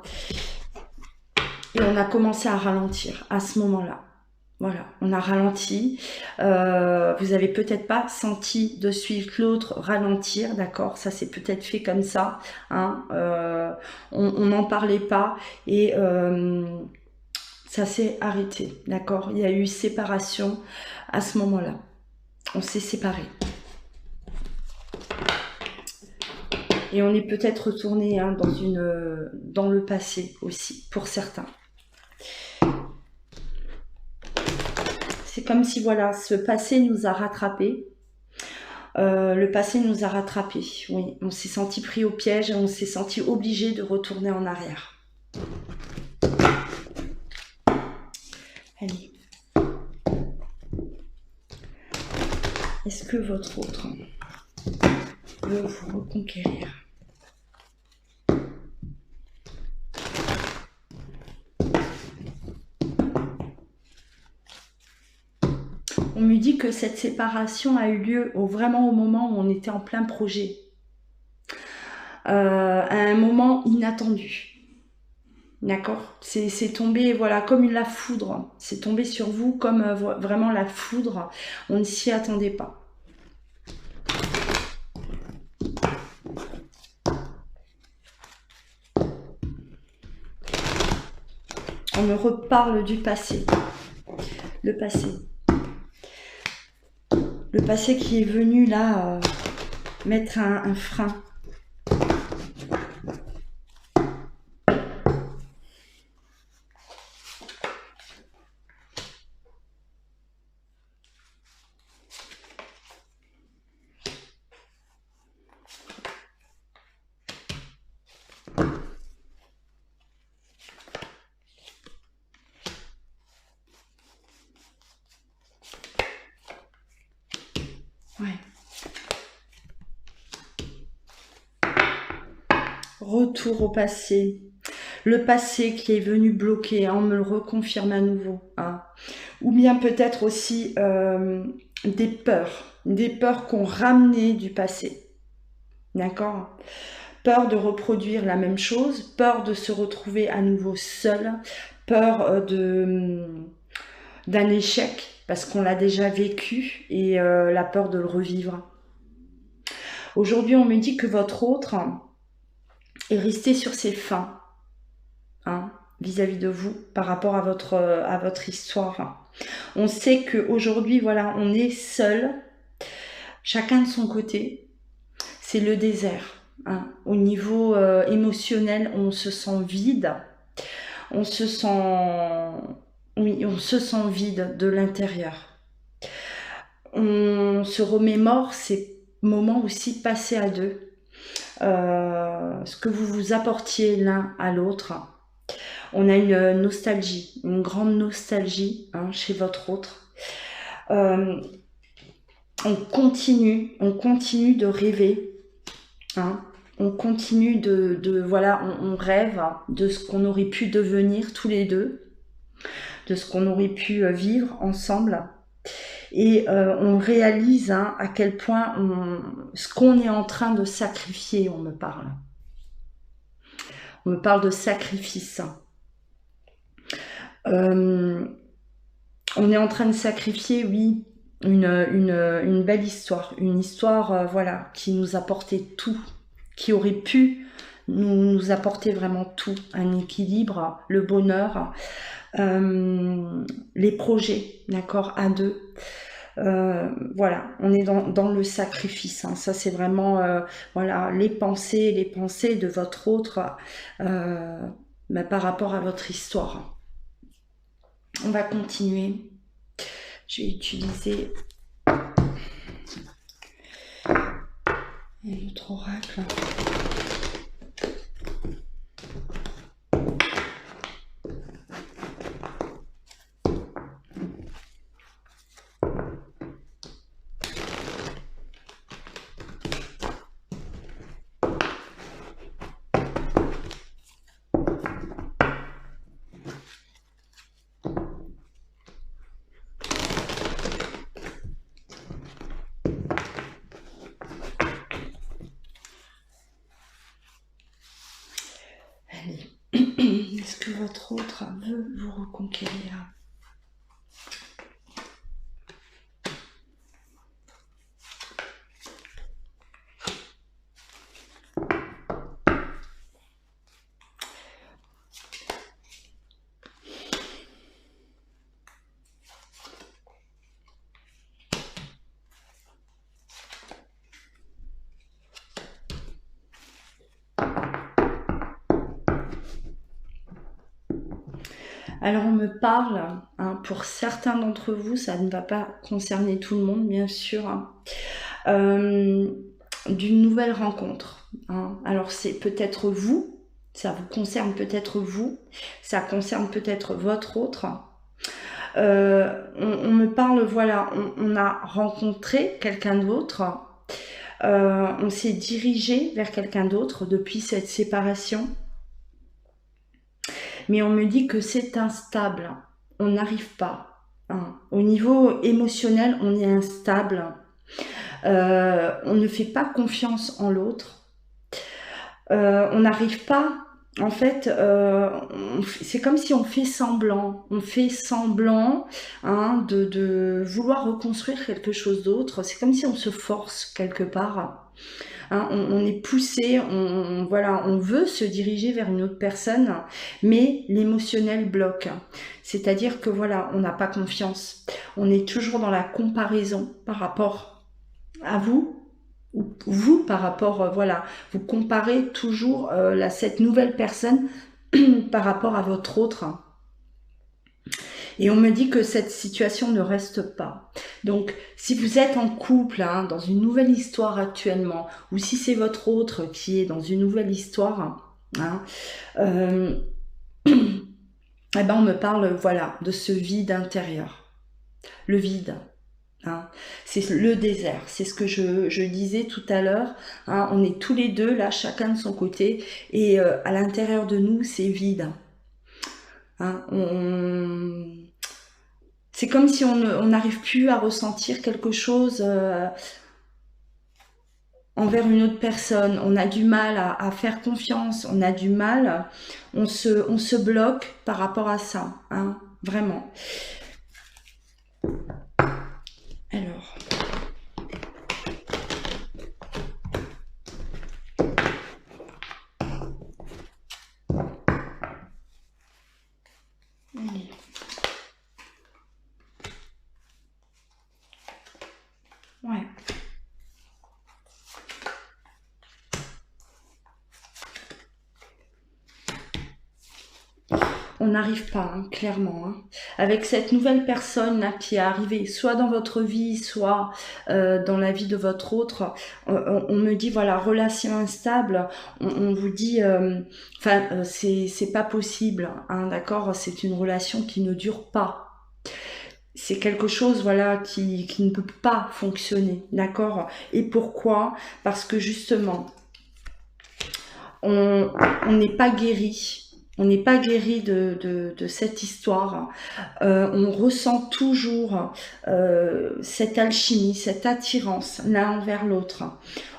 Et on a commencé à ralentir à ce moment-là. Voilà, on a ralenti. Vous n'avez peut-être pas senti de suite l'autre ralentir, d'accord? Ça s'est peut-être fait comme ça, hein. On n'en parlait pas et ça s'est arrêté, d'accord? Il y a eu séparation à ce moment-là. On s'est séparés. Et on est peut-être retourné hein, dans le passé aussi, pour certains. C'est comme si, voilà, ce passé nous a rattrapés. Le passé nous a rattrapés, oui. On s'est senti pris au piège et on s'est senti obligé de retourner en arrière. Allez. Est-ce que votre autre veut vous reconquérir? On me dit que cette séparation a eu lieu vraiment au moment où on était en plein projet. À un moment inattendu. D'accord? C'est tombé, voilà, comme la foudre. C'est tombé sur vous comme vraiment la foudre. On ne s'y attendait pas. On me reparle du passé. Le passé. Le passé qui est venu là mettre un frein. Ouais. Retour au passé. Le passé qui est venu bloquer, on me le reconfirme à nouveau. Hein. Ou bien peut-être aussi des peurs qu'on ramenait du passé. D'accord? Peur de reproduire la même chose, peur de se retrouver à nouveau seul, peur d'un échec, parce qu'on l'a déjà vécu, et la peur de le revivre. Aujourd'hui, on me dit que votre autre est resté sur ses fins, hein, vis-à-vis de vous, par rapport à votre histoire. On sait qu'aujourd'hui, voilà, on est seul, chacun de son côté, c'est le désert. Hein. Au niveau émotionnel, on se sent vide, on se sent vide de l'intérieur. On se remémore ces moments aussi passés à deux, ce que vous vous apportiez l'un à l'autre. On a une nostalgie, une grande nostalgie hein, chez votre autre. On continue de rêver. Hein. On continue voilà, on rêve de ce qu'on aurait pu devenir tous les deux, de ce qu'on aurait pu vivre ensemble. Et on réalise hein, à quel point ce qu'on est en train de sacrifier, on me parle. On me parle de sacrifice. On est en train de sacrifier, oui, une belle histoire. Une histoire, voilà, qui nous apportait tout, qui aurait pu nous apporter vraiment tout. Un équilibre, le bonheur, les projets, d'accord, à deux. Voilà, on est dans le sacrifice. Hein. Ça, c'est vraiment voilà, les pensées de votre autre par rapport à votre histoire. On va continuer. Je vais utiliser un autre oracle. Est-ce que votre autre veut vous reconquérir? Alors on me parle, hein, pour certains d'entre vous, ça ne va pas concerner tout le monde bien sûr, hein, d'une nouvelle rencontre. Hein. Alors c'est peut-être vous, ça vous concerne peut-être vous, ça concerne peut-être votre autre. On me parle, voilà, on a rencontré quelqu'un d'autre, on s'est dirigé vers quelqu'un d'autre depuis cette séparation. Mais on me dit que c'est instable, on n'arrive pas. Hein. Au niveau émotionnel, on est instable. On ne fait pas confiance en l'autre. On n'arrive pas, en fait, c'est comme si on fait semblant. On fait semblant, hein, de vouloir reconstruire quelque chose d'autre. C'est comme si on se force quelque part. Hein, on est poussé, voilà, on veut se diriger vers une autre personne, mais l'émotionnel bloque. C'est-à-dire que voilà, on n'a pas confiance. On est toujours dans la comparaison par rapport à vous, ou vous par rapport, voilà, vous comparez toujours cette nouvelle personne par rapport à votre autre. Et on me dit que cette situation ne reste pas. Donc, si vous êtes en couple, hein, dans une nouvelle histoire actuellement, ou si c'est votre autre qui est dans une nouvelle histoire, hein, eh ben on me parle, voilà, de ce vide intérieur. Le vide. Hein. C'est le désert, c'est ce que je disais tout à l'heure. Hein, on est tous les deux là, chacun de son côté, et à l'intérieur de nous, c'est vide. Hein, c'est comme si on n'arrive plus à ressentir quelque chose envers une autre personne. On a du mal à faire confiance, on a du mal, on se bloque par rapport à ça, hein, vraiment. Alors... Ouais. On n'arrive pas, hein, clairement. Hein. Avec cette nouvelle personne là, qui est arrivée, soit dans votre vie, soit dans la vie de votre autre, on me dit, voilà, relation instable, on vous dit, c'est pas possible, hein, d'accord, c'est une relation qui ne dure pas. C'est quelque chose, voilà, qui ne peut pas fonctionner, d'accord. Et pourquoi? Parce que justement, on n'est pas guéri. On n'est pas guéri de cette histoire. On ressent toujours cette alchimie, cette attirance l'un envers l'autre.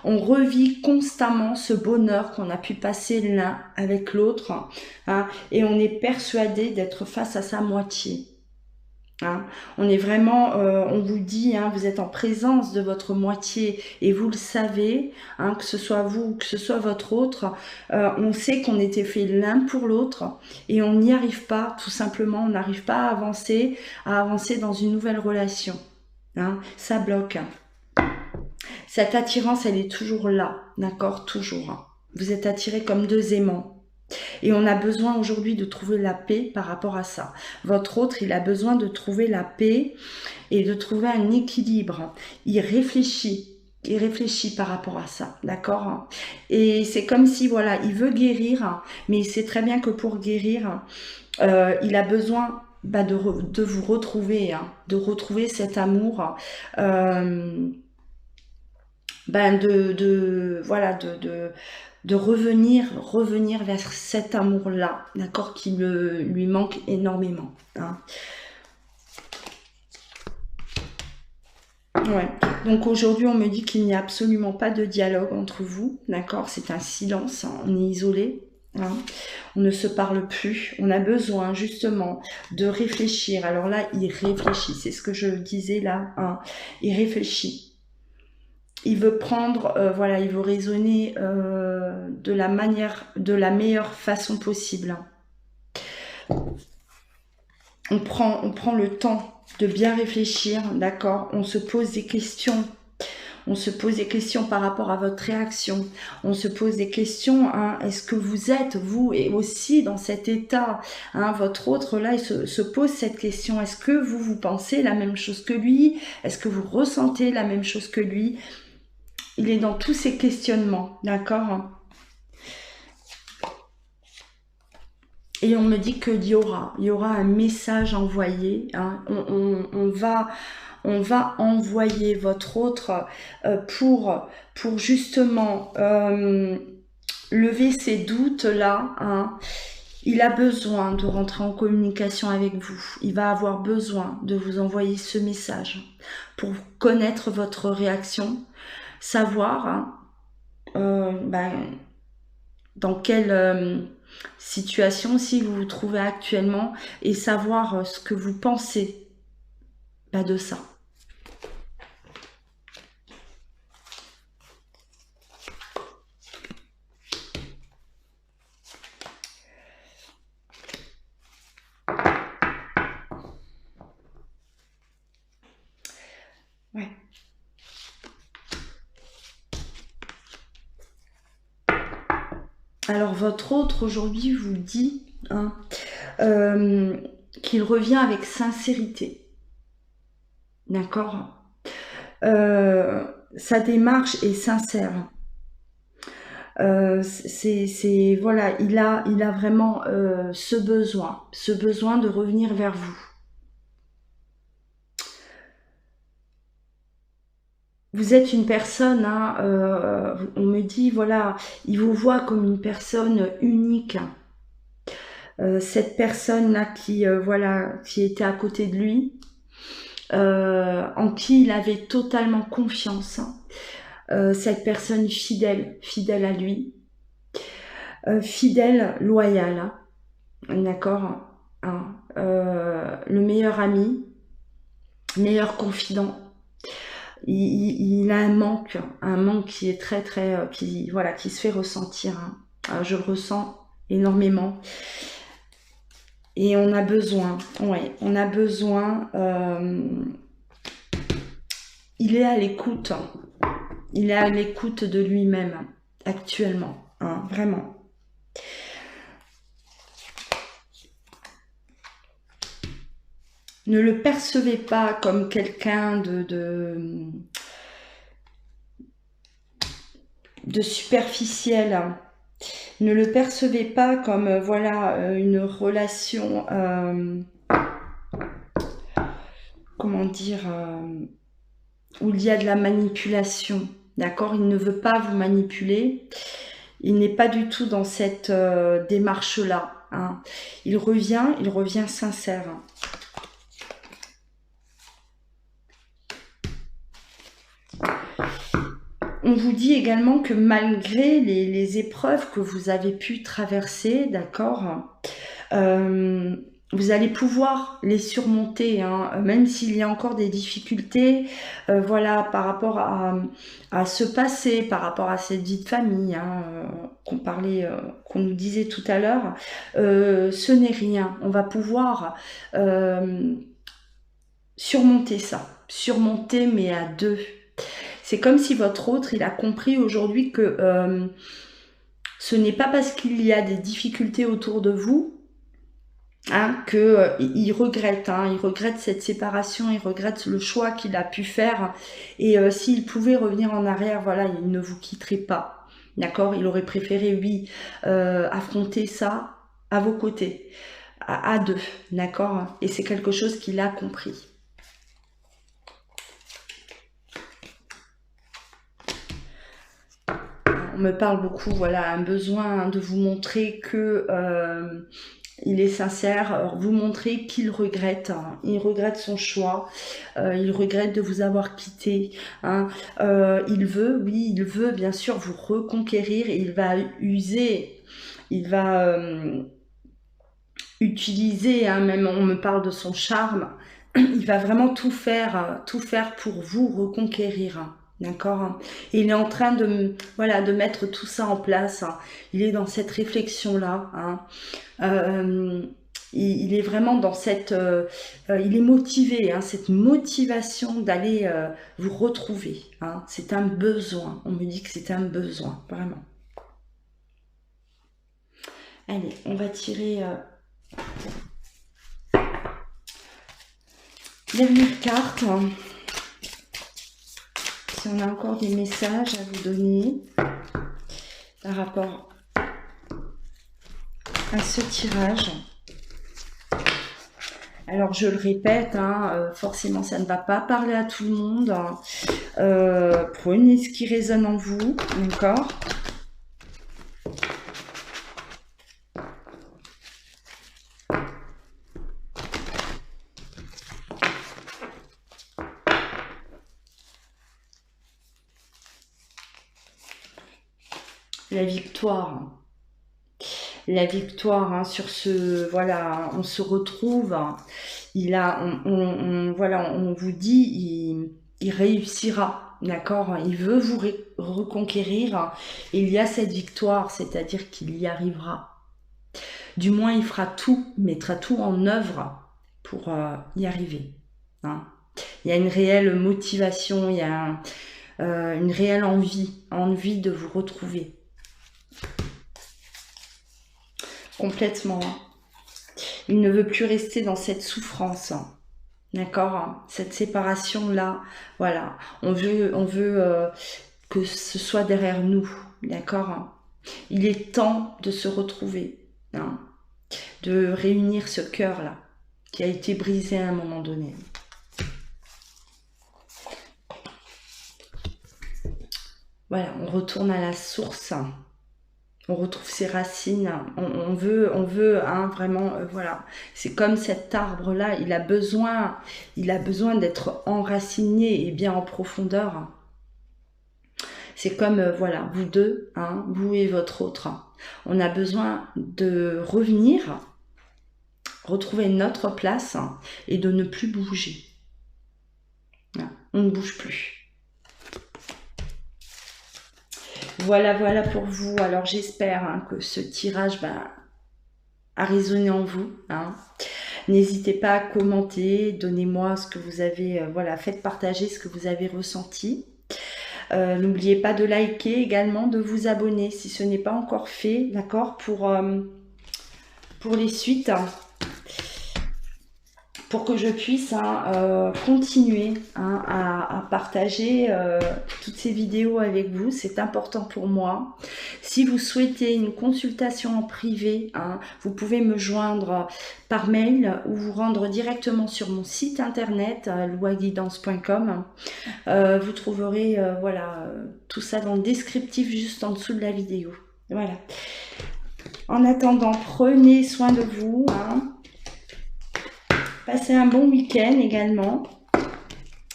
On revit constamment ce bonheur qu'on a pu passer l'un avec l'autre. Hein, et on est persuadé d'être face à sa moitié. Hein, on est vraiment, on vous dit, hein, vous êtes en présence de votre moitié et vous le savez, hein, que ce soit vous ou que ce soit votre autre, on sait qu'on était fait l'un pour l'autre et on n'y arrive pas, tout simplement, on n'arrive pas à avancer dans une nouvelle relation. Hein, ça bloque. Cette attirance, elle est toujours là, d'accord, toujours. Vous êtes attirés comme deux aimants. Et on a besoin aujourd'hui de trouver la paix par rapport à ça. Votre autre, il a besoin de trouver la paix et de trouver un équilibre. Il réfléchit par rapport à ça, d'accord? Et c'est comme si, voilà, il veut guérir, mais il sait très bien que pour guérir, il a besoin de vous retrouver, hein, de retrouver cet amour, de revenir vers cet amour-là, d'accord, qui lui manque énormément. Hein. Ouais. Donc aujourd'hui, on me dit qu'il n'y a absolument pas de dialogue entre vous, d'accord, c'est un silence, hein, on est isolé. Hein. On ne se parle plus, on a besoin justement de réfléchir. Alors là, il réfléchit, c'est ce que je disais là, hein. Il réfléchit. Il veut prendre, voilà, il veut raisonner de la meilleure façon possible. On prend le temps de bien réfléchir, d'accord? On se pose des questions. on se pose des questions par rapport à votre réaction, on se pose des questions, hein, est-ce que vous êtes, vous, et aussi dans cet état, hein, votre autre, là, il se pose cette question, est-ce que vous pensez la même chose que lui, est-ce que vous ressentez la même chose que lui? Il est dans tous ces questionnements, d'accord? Et on me dit qu'il y aura un message envoyé, hein, on va envoyer votre autre pour justement lever ces doutes là, hein. Il a besoin de rentrer en communication avec vous, il va avoir besoin de vous envoyer ce message pour connaître votre réaction, savoir dans quelle situation si vous vous trouvez actuellement et savoir ce que vous pensez de ça. Ouais. Alors votre autre aujourd'hui vous dit hein, qu'il revient avec sincérité. D'accord, sa démarche est sincère. Voilà, il a vraiment ce besoin de revenir vers vous. Vous êtes une personne, hein, on me dit, voilà, il vous voit comme une personne unique. Cette personne-là qui, voilà, qui était à côté de lui, en qui il avait totalement confiance. Cette personne fidèle à lui, fidèle, loyale, d'accord, hein, le meilleur ami, meilleur confident. Il a un manque qui est très qui se fait ressentir, hein. Je le ressens énormément et on a besoin, ouais, on a besoin, il est à l'écoute, il est à l'écoute de lui-même actuellement, hein, vraiment. Ne le percevez pas comme quelqu'un de superficiel. Ne le percevez pas comme voilà une relation, comment dire, où il y a de la manipulation. D'accord, il ne veut pas vous manipuler. Il n'est pas du tout dans cette démarche-là, hein. Il revient sincère. On vous dit également que malgré les épreuves que vous avez pu traverser, d'accord, vous allez pouvoir les surmonter, hein, même s'il y a encore des difficultés, voilà, par rapport à ce passé, par rapport à cette vie de famille, hein, qu'on nous disait tout à l'heure, ce n'est rien. On va pouvoir surmonter ça, mais à deux. C'est comme si votre autre, il a compris aujourd'hui que ce n'est pas parce qu'il y a des difficultés autour de vous, hein, qu'il regrette, hein, il regrette cette séparation, il regrette le choix qu'il a pu faire. Et s'il pouvait revenir en arrière, voilà, il ne vous quitterait pas. D'accord, il aurait préféré, oui, affronter ça à vos côtés, à deux. D'accord, et c'est quelque chose qu'il a compris. On me parle beaucoup, voilà, un besoin de vous montrer que il est sincère, vous montrer qu'il regrette, hein, il regrette son choix, il regrette de vous avoir quitté, hein, il veut, oui, il veut bien sûr vous reconquérir et il va user, il va utiliser, hein, même on me parle de son charme, il va vraiment tout faire pour vous reconquérir. D'accord, et il est en train de, voilà, de mettre tout ça en place, hein. Il est dans cette réflexion-là, hein. il est vraiment dans cette... il est motivé, hein, cette motivation d'aller vous retrouver. Hein. C'est un besoin. On me dit que c'est un besoin, vraiment. Allez, on va tirer... dernière carte. Si on a encore des messages à vous donner par rapport à ce tirage. Alors je le répète, hein, forcément ça ne va pas parler à tout le monde. Hein. Prenez ce qui résonne en vous, d'accord ? La victoire. La victoire hein, sur ce, voilà, on se retrouve, il a, voilà, on vous dit, il réussira, d'accord, il veut vous reconquérir, il y a cette victoire, c'est-à-dire qu'il y arrivera, du moins il fera tout, mettra tout en œuvre pour y arriver, hein. Il y a une réelle motivation, il y a une réelle envie de vous retrouver. Complètement. Il ne veut plus rester dans cette souffrance. D'accord ? Cette séparation-là, voilà. On veut que ce soit derrière nous. D'accord ? Il est temps de se retrouver. Hein, de réunir ce cœur-là qui a été brisé à un moment donné. Voilà, on retourne à la source. On retrouve ses racines, on veut hein, vraiment, voilà. C'est comme cet arbre-là, il a besoin d'être enraciné et bien en profondeur. C'est comme, voilà, vous deux, hein, vous et votre autre. On a besoin de revenir, retrouver notre place et de ne plus bouger. On ne bouge plus. Voilà pour vous. Alors j'espère hein, que ce tirage a résonné en vous. Hein. N'hésitez pas à commenter, donnez-moi ce que vous avez, voilà, faites partager ce que vous avez ressenti. N'oubliez pas de liker également, de vous abonner si ce n'est pas encore fait, d'accord, pour les suites. Hein. Pour que je puisse continuer à partager toutes ces vidéos avec vous. C'est important pour moi. Si vous souhaitez une consultation en privé, vous pouvez me joindre par mail ou vous rendre directement sur mon site internet louaguidance.com. Vous trouverez voilà, tout ça dans le descriptif juste en dessous de la vidéo. Voilà. En attendant, prenez soin de vous. Passez un bon week-end également.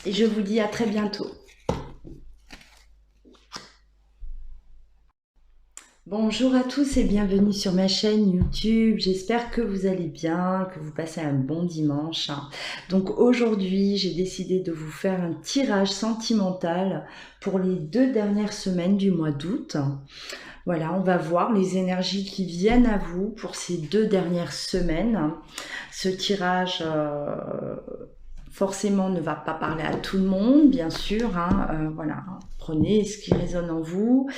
Et je vous dis à très bientôt. Bonjour à tous et bienvenue sur ma chaîne YouTube. J'espère que vous allez bien, que vous passez un bon dimanche. Donc aujourd'hui, j'ai décidé de vous faire un tirage sentimental pour les 2 dernières semaines du mois d'août. Voilà, on va voir les énergies qui viennent à vous pour ces 2 dernières semaines. Ce tirage, forcément, ne va pas parler à tout le monde, bien sûr. Voilà, prenez ce qui résonne en vous.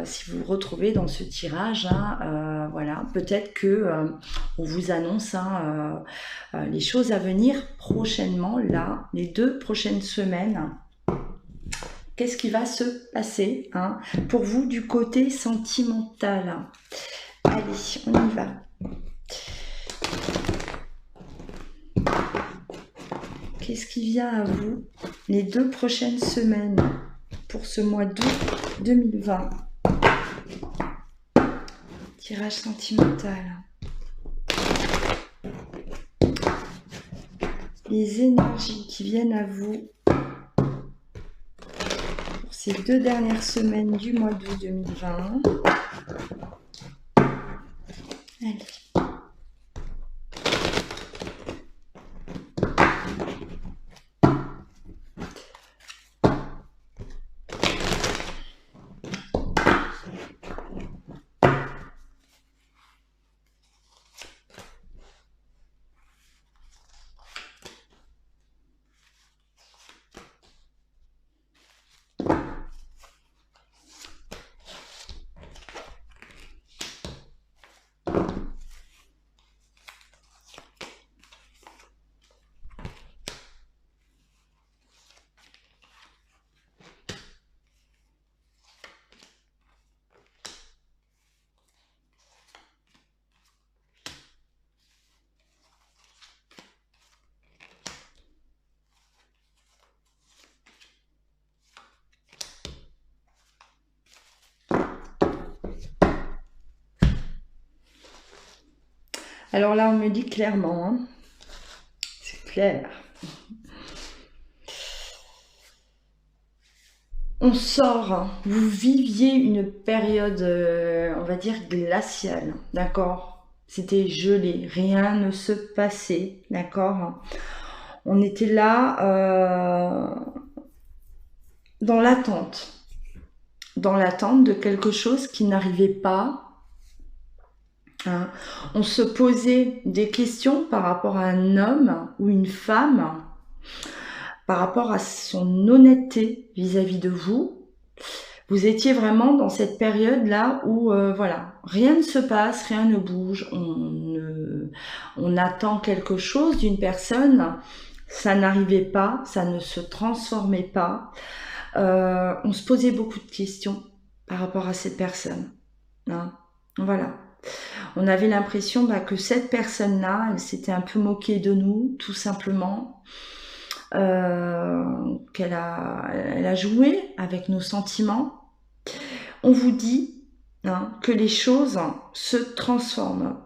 Si vous vous retrouvez dans ce tirage, voilà, peut-être que on vous annonce les choses à venir prochainement, là, les 2 prochaines semaines. Qu'est-ce qui va se passer pour vous du côté sentimental? Allez, on y va. Qu'est-ce qui vient à vous les 2 prochaines semaines pour ce mois d'août 2020? Tirage sentimental. Les énergies qui viennent à vous ces 2 dernières semaines du mois d'août 2020. Allez. Alors là, on me dit clairement, hein, c'est clair. On sort, hein, vous viviez une période, on va dire, glaciale, d'accord? C'était gelé, rien ne se passait, d'accord? On était là dans l'attente de quelque chose qui n'arrivait pas. Hein. On se posait des questions par rapport à un homme ou une femme, par rapport à son honnêteté vis-à-vis de vous. Vous étiez vraiment dans cette période-là où, voilà, rien ne se passe, rien ne bouge, on attend quelque chose d'une personne, ça n'arrivait pas, ça ne se transformait pas. On se posait beaucoup de questions par rapport à cette personne. Hein. Voilà. On avait l'impression que cette personne-là, elle s'était un peu moquée de nous, tout simplement. Elle a joué avec nos sentiments. On vous dit que les choses se transforment.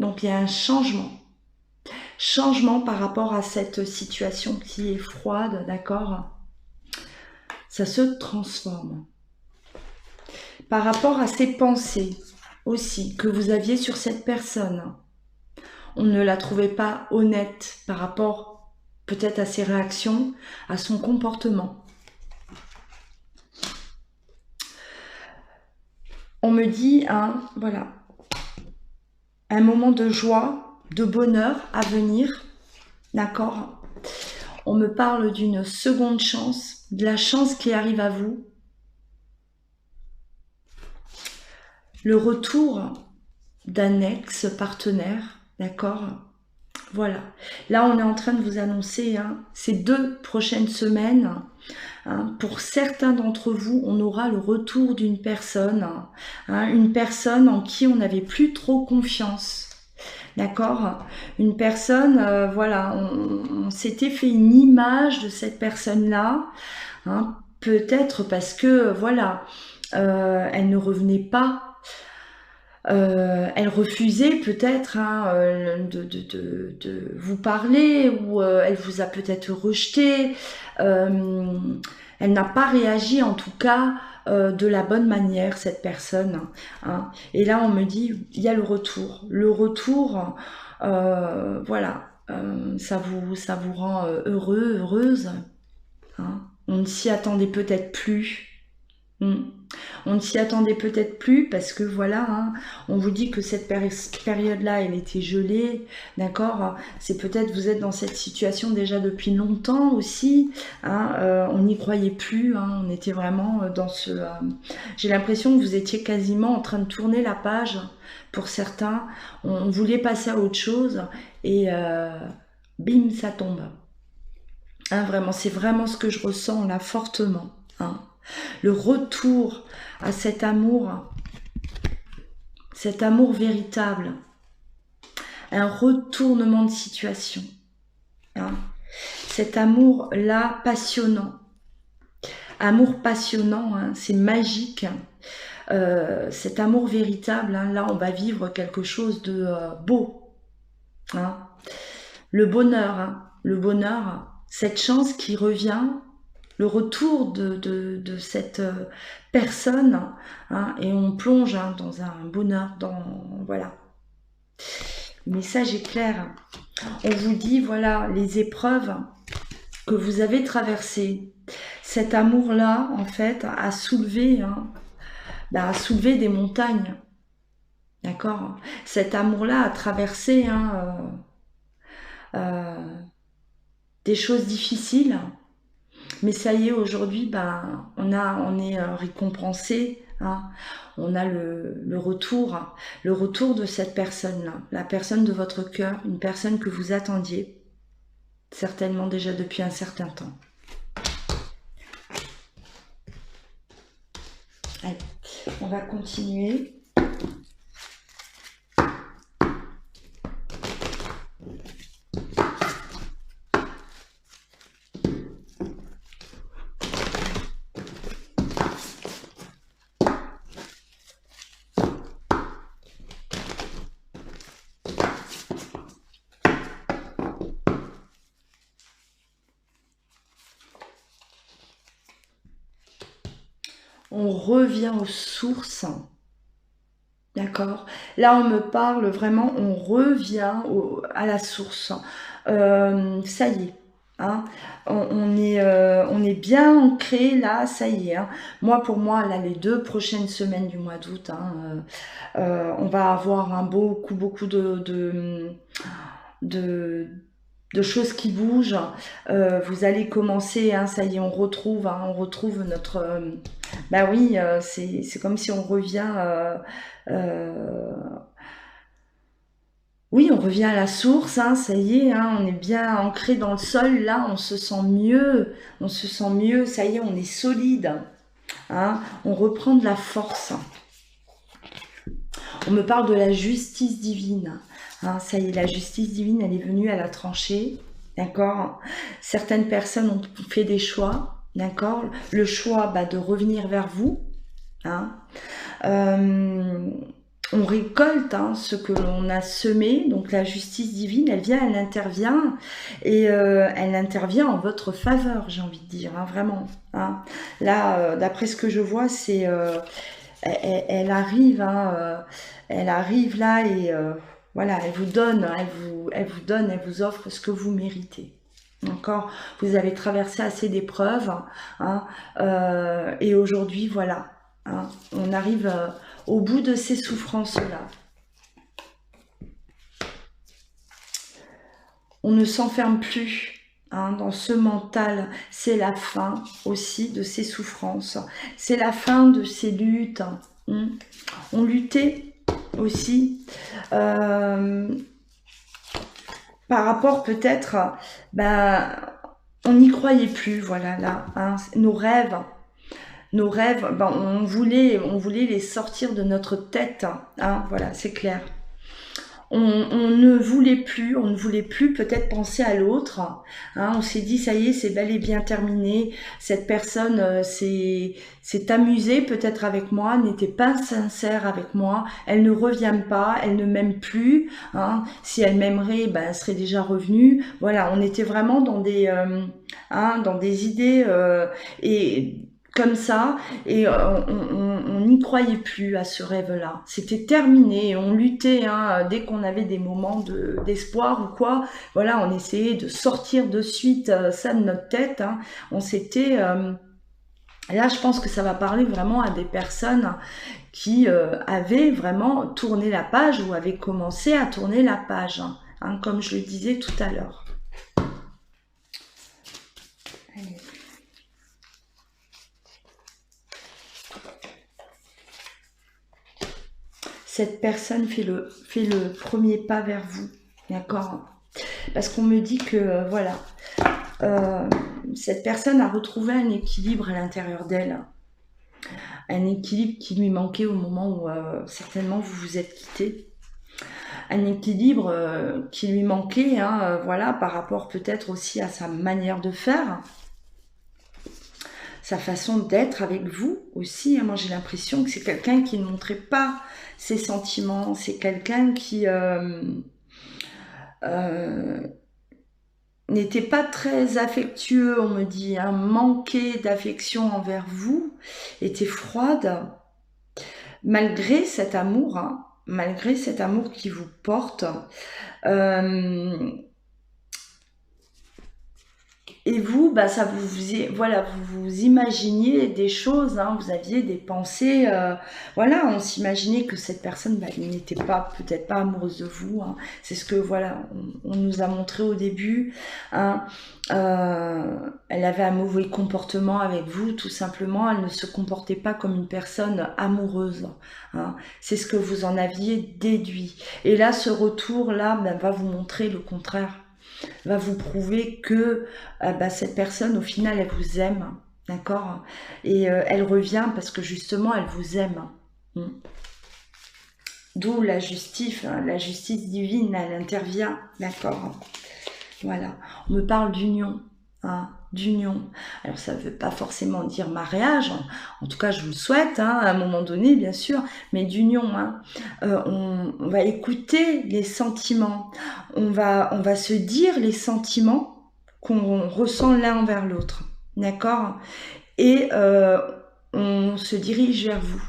Donc il y a un changement. Changement par rapport à cette situation qui est froide, d'accord? Ça se transforme. Par rapport à ces pensées aussi que vous aviez sur cette personne, on ne la trouvait pas honnête par rapport peut-être à ses réactions, à son comportement. On me dit, voilà, un moment de joie, de bonheur à venir, d'accord? On me parle d'une seconde chance, de la chance qui arrive à vous. Le retour d'un ex-partenaire, d'accord? Voilà. Là, on est en train de vous annoncer ces 2 prochaines semaines. Pour certains d'entre vous, on aura le retour d'une personne, une personne en qui on n'avait plus trop confiance. D'accord? Une personne, voilà, on s'était fait une image de cette personne-là, peut-être parce que, voilà, elle ne revenait pas. Elle refusait peut-être de vous parler, ou elle vous a peut-être rejeté. Elle n'a pas réagi en tout cas de la bonne manière, cette personne. Et là on me dit, il y a le retour. Le retour, voilà, ça vous rend heureux, heureuse. On ne s'y attendait peut-être plus. On ne s'y attendait peut-être plus parce que voilà, on vous dit que cette période-là, elle était gelée, d'accord? C'est peut-être, vous êtes dans cette situation déjà depuis longtemps aussi, on n'y croyait plus, on était vraiment dans ce... J'ai l'impression que vous étiez quasiment en train de tourner la page pour certains, on voulait passer à autre chose et bim, ça tombe. Vraiment, c'est vraiment ce que je ressens là, fortement. Le retour à cet amour véritable, un retournement de situation, cet amour-là passionnant, c'est magique, cet amour véritable, là on va vivre quelque chose de beau, le bonheur, cette chance qui revient, le retour de cette personne, et on plonge dans un bonheur, voilà. Le message est clair. On vous dit, voilà, les épreuves que vous avez traversées, cet amour-là, en fait, a soulevé des montagnes. D'accord? Cet amour-là a traversé des choses difficiles. Mais ça y est, aujourd'hui, on est récompensé. On a le retour de cette personne-là, la personne de votre cœur, une personne que vous attendiez, certainement déjà depuis un certain temps. Allez, on va continuer. on revient aux sources. D'accord? Là, on me parle vraiment, on revient à la source. Ça y est. Hein, on est bien ancré là, ça y est. Hein. Moi, pour moi, là, les 2 prochaines semaines du mois d'août, hein, on va avoir beaucoup de choses qui bougent. Vous allez commencer, hein, ça y est, on retrouve notre... bah oui, c'est comme si on revient... oui, on revient à la source, hein, ça y est, hein, on est bien ancré dans le sol, là, on se sent mieux, ça y est, on est solide, hein, on reprend de la force. On me parle de la justice divine, hein, ça y est, la justice divine, elle est venue, elle a tranché, d'accord? Certaines personnes ont fait des choix, d'accord? Le choix de revenir vers vous, hein. On récolte hein, ce que l'on a semé, donc la justice divine, elle vient, elle intervient, et elle intervient en votre faveur, j'ai envie de dire, hein, vraiment. Hein. Là, d'après ce que je vois, c'est... elle arrive, hein, elle arrive là, et voilà, elle vous donne, elle vous offre ce que vous méritez. D'accord? Vous avez traversé assez d'épreuves, hein, et aujourd'hui, voilà, hein, on arrive... au bout de ces souffrances-là. On ne s'enferme plus hein, dans ce mental. C'est la fin aussi de ces souffrances. C'est la fin de ces luttes. Hein. On luttait aussi par rapport peut-être, on n'y croyait plus, voilà, là, hein, nos rêves, on voulait les sortir de notre tête, hein, voilà, c'est clair. On ne voulait plus peut-être penser à l'autre. Hein, on s'est dit, ça y est, c'est bel et bien terminé. Cette personne s'est amusée peut-être avec moi, n'était pas sincère avec moi. Elle ne revient pas, elle ne m'aime plus. Hein, si elle m'aimerait, elle serait déjà revenue. Voilà, on était vraiment dans des idées et comme ça, et on n'y croyait plus à ce rêve-là. C'était terminé, on luttait, hein, dès qu'on avait des moments d'espoir ou quoi, voilà, on essayait de sortir de suite ça de notre tête, hein. On s'était... là, je pense que ça va parler vraiment à des personnes qui avaient vraiment tourné la page ou avaient commencé à tourner la page, hein, comme je le disais tout à l'heure. Cette personne fait le premier pas vers vous, d'accord? Parce qu'on me dit que, voilà, cette personne a retrouvé un équilibre à l'intérieur d'elle. Un équilibre qui lui manquait au moment où, certainement, vous vous êtes quittés. Un équilibre qui lui manquait, hein, voilà, par rapport peut-être aussi à sa manière de faire. Sa façon d'être avec vous aussi. Hein. Moi, j'ai l'impression que c'est quelqu'un qui ne montrait pas ses sentiments. C'est quelqu'un qui n'était pas très affectueux, on me dit, hein, manquait d'affection envers vous, était froide, malgré cet amour, hein, malgré cet amour qui vous porte. Et vous, ça voilà, vous imaginiez des choses, hein, vous aviez des pensées, voilà, on s'imaginait que cette personne, n'était pas, peut-être pas amoureuse de vous, hein, c'est ce que, voilà, on nous a montré au début, hein, elle avait un mauvais comportement avec vous, tout simplement, elle ne se comportait pas comme une personne amoureuse, hein, c'est ce que vous en aviez déduit. Et là, ce retour-là, va vous montrer le contraire. Va vous prouver que cette personne, au final, elle vous aime, d'accord? Et elle revient parce que justement, elle vous aime. D'où la justice divine, elle intervient, d'accord? Voilà, on me parle d'union, hein, d'union. Alors, ça ne veut pas forcément dire mariage, en tout cas, je vous le souhaite, hein, à un moment donné, bien sûr, mais d'union, hein. On va écouter les sentiments, on va se dire les sentiments qu'on ressent l'un envers l'autre, d'accord? Et on se dirige vers vous.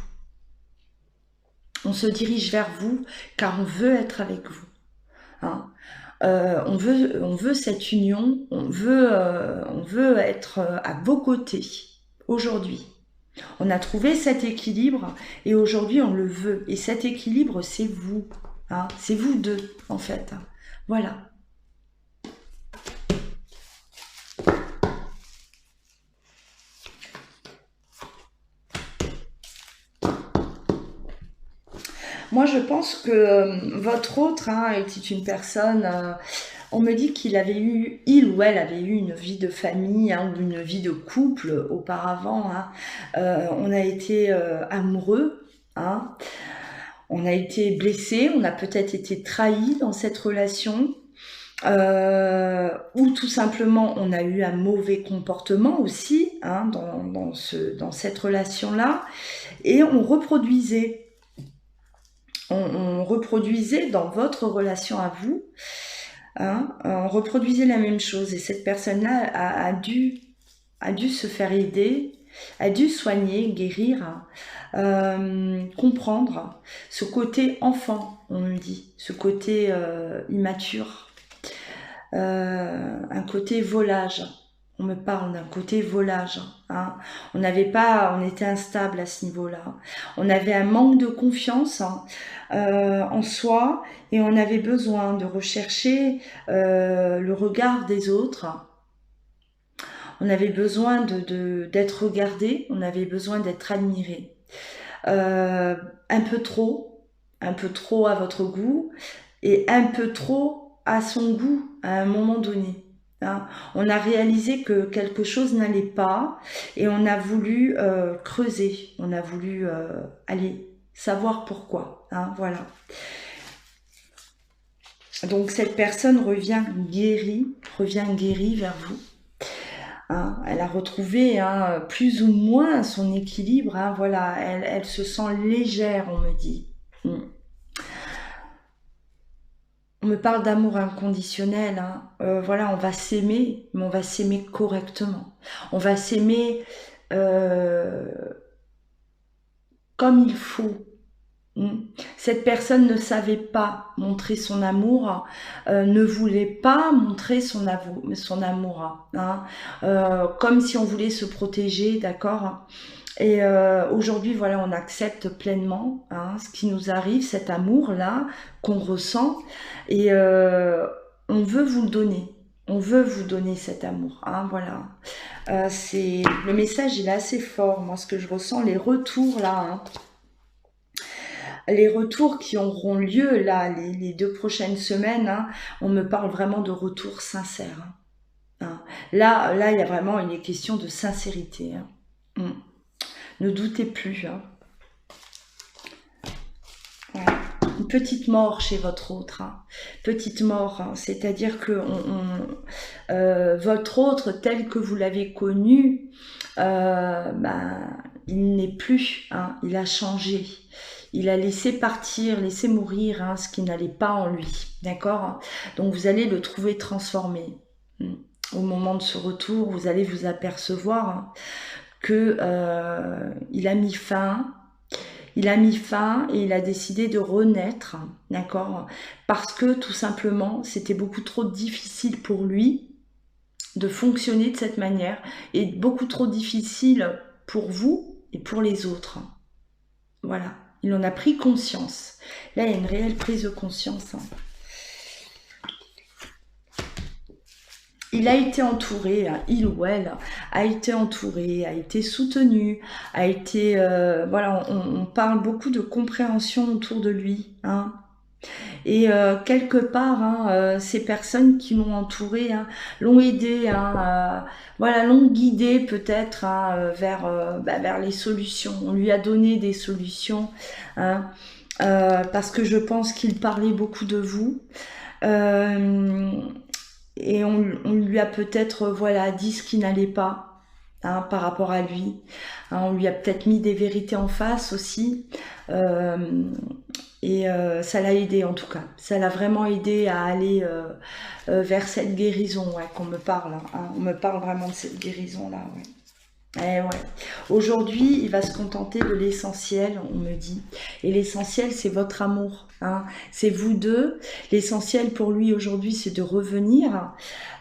On se dirige vers vous car on veut être avec vous. Hein. On veut cette union, on veut être à vos côtés aujourd'hui. On a trouvé cet équilibre et aujourd'hui on le veut. Et cet équilibre, c'est vous. Hein. C'est vous deux, en fait. Voilà. Moi, je pense que votre autre était une personne... on me dit qu'il avait eu, il ou elle avait eu une vie de famille ou une vie de couple auparavant. On a été amoureux, on a été blessé, on a peut-être été trahi dans cette relation. Ou tout simplement on a eu un mauvais comportement aussi dans cette relation-là. Et on reproduisait. On reproduisait dans votre relation à vous, on reproduisait la même chose et cette personne-là a dû se faire aider, a dû soigner, guérir, comprendre ce côté enfant, on me dit, ce côté immature, un côté volage. On me parle d'un côté volage. On était instable à ce niveau-là. On avait un manque de confiance en soi et on avait besoin de rechercher le regard des autres. On avait besoin d'être regardé, on avait besoin d'être admiré. Un peu trop à votre goût et un peu trop à son goût à un moment donné. On a réalisé que quelque chose n'allait pas et on a voulu creuser, on a voulu aller savoir pourquoi. Voilà. Donc cette personne revient guérie vers vous. Elle a retrouvé plus ou moins son équilibre. Voilà, elle se sent légère, on me dit. On me parle d'amour inconditionnel. Voilà, on va s'aimer, mais on va s'aimer correctement. On va s'aimer comme il faut. Cette personne ne savait pas montrer son amour, ne voulait pas montrer son amour. Comme si on voulait se protéger, d'accord ? Et aujourd'hui, voilà, on accepte pleinement ce qui nous arrive, cet amour-là qu'on ressent, et on veut vous le donner. On veut vous donner cet amour. Voilà. Le message, il est assez fort. Moi, ce que je ressens, les retours là. Les retours qui auront lieu là, les 2 prochaines semaines, on me parle vraiment de retours sincères. Là, il y a vraiment une question de sincérité. Ne doutez plus. Voilà. Une petite mort chez votre autre. Petite mort, c'est-à-dire que votre autre, tel que vous l'avez connu, il n'est plus. Il a changé. Il a laissé partir, laissé mourir ce qui n'allait pas en lui. D'accord ? Donc vous allez le trouver transformé. Au moment de ce retour, vous allez vous apercevoir que il a mis fin et il a décidé de renaître, d'accord ? Parce que tout simplement, c'était beaucoup trop difficile pour lui de fonctionner de cette manière et beaucoup trop difficile pour vous et pour les autres. Voilà, il en a pris conscience. Là, il y a une réelle prise de conscience. Il a été entouré, il ou elle a été entouré, a été soutenu, a été... voilà, on parle beaucoup de compréhension autour de lui. Et quelque part, ces personnes qui l'ont entouré l'ont aidé, voilà, l'ont guidé peut-être vers les solutions. On lui a donné des solutions, parce que je pense qu'il parlait beaucoup de vous. Et on lui a peut-être dit ce qui n'allait pas par rapport à lui. On lui a peut-être mis des vérités en face aussi. Et ça l'a aidé en tout cas. Ça l'a vraiment aidé à aller vers cette guérison qu'on me parle. On me parle vraiment de cette guérison-là. Eh ouais. Aujourd'hui, il va se contenter de l'essentiel, on me dit. Et l'essentiel, c'est votre amour, hein. C'est vous deux. L'essentiel pour lui aujourd'hui, c'est de revenir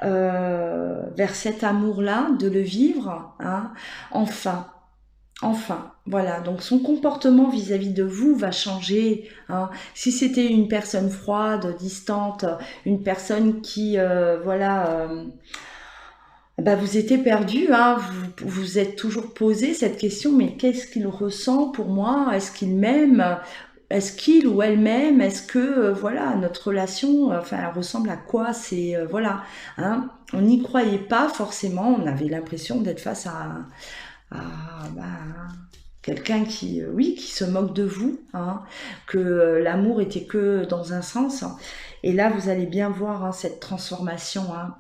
vers cet amour-là, de le vivre, hein. Enfin. Enfin, voilà, donc son comportement vis-à-vis de vous va changer, hein. Si c'était une personne froide, distante, une personne qui, voilà, bah vous étiez perdu, hein, vous vous êtes toujours posé cette question, mais qu'est-ce qu'il ressent pour moi? Est-ce qu'il m'aime? Est-ce qu'il ou elle m'aime? Est-ce que, voilà, notre relation, enfin, elle ressemble à quoi? C'est, voilà, hein, on n'y croyait pas forcément, on avait l'impression d'être face bah, quelqu'un qui, oui, qui se moque de vous, hein, que l'amour était que dans un sens. Et là, vous allez bien voir, hein, cette transformation, hein.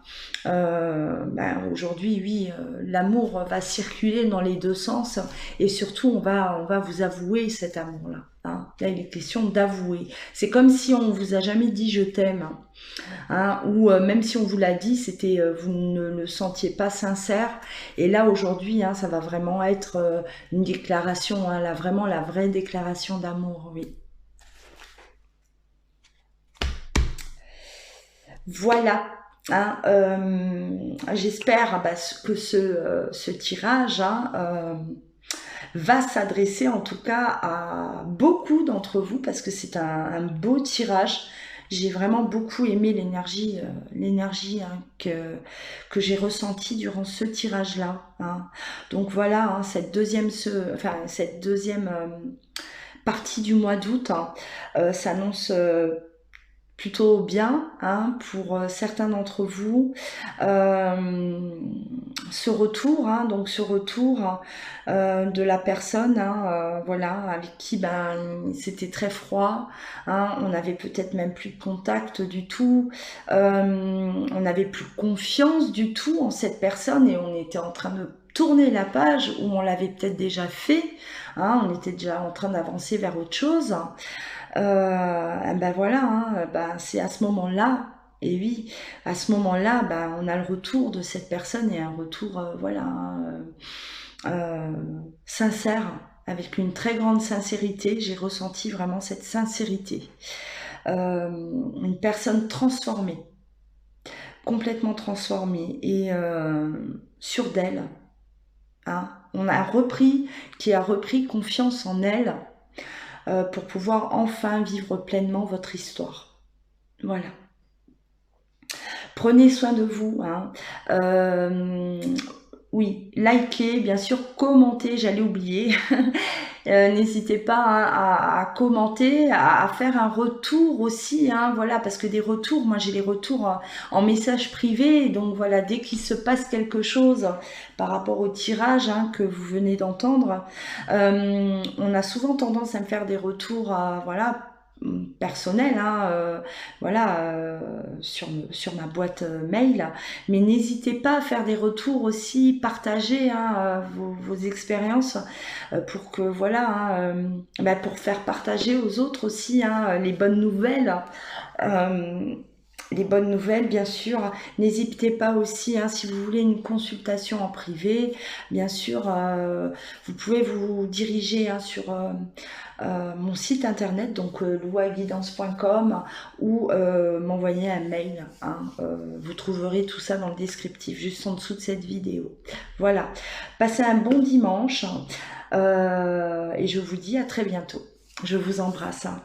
Aujourd'hui, oui, l'amour va circuler dans les deux sens, et surtout, on va vous avouer cet amour-là, hein. Là, il est question d'avouer. C'est comme si on vous a jamais dit je t'aime, hein, ou même si on vous l'a dit, c'était vous ne le sentiez pas sincère. Et là aujourd'hui, hein, ça va vraiment être une déclaration, hein, là, vraiment la vraie déclaration d'amour, oui. Voilà. Hein, j'espère bah, que ce tirage, hein, va s'adresser en tout cas à beaucoup d'entre vous, parce que c'est un beau tirage. J'ai vraiment beaucoup aimé l'énergie, hein, que j'ai ressentie durant ce tirage-là, hein. Donc voilà, hein, cette deuxième partie du mois d'août, hein, s'annonce plutôt bien, hein, pour certains d'entre vous. Ce retour, hein, donc ce retour de la personne, hein, voilà, avec qui ben, c'était très froid, hein, on n'avait peut-être même plus de contact du tout, on n'avait plus confiance du tout en cette personne, et on était en train de tourner la page, où on l'avait peut-être déjà fait, hein, on était déjà en train d'avancer vers autre chose. Ben voilà, hein, ben c'est à ce moment-là, et oui, à ce moment-là, ben on a le retour de cette personne, et un retour, voilà, sincère, avec une très grande sincérité. J'ai ressenti vraiment cette sincérité. Une personne transformée, complètement transformée, et sûre d'elle, hein. Qui a repris confiance en elle, pour pouvoir enfin vivre pleinement votre histoire. Voilà. Prenez soin de vous, hein. Oui, likez, bien sûr, commentez, j'allais oublier. N'hésitez pas, hein, à commenter, à faire un retour aussi, hein, voilà, parce que des retours, moi j'ai les retours en message privé, donc voilà, dès qu'il se passe quelque chose par rapport au tirage, hein, que vous venez d'entendre, on a souvent tendance à me faire des retours, voilà, personnel, hein, voilà, sur ma boîte mail, mais n'hésitez pas à faire des retours aussi, partager, hein, vos expériences, pour que voilà, hein, bah, pour faire partager aux autres aussi, hein, les bonnes nouvelles. Les bonnes nouvelles, bien sûr. N'hésitez pas aussi, hein, si vous voulez une consultation en privé, bien sûr, vous pouvez vous diriger, hein, sur mon site internet, donc louaguidance.com, ou m'envoyer un mail, hein, vous trouverez tout ça dans le descriptif, juste en dessous de cette vidéo. Voilà, passez un bon dimanche, et je vous dis à très bientôt. Je vous embrasse, hein.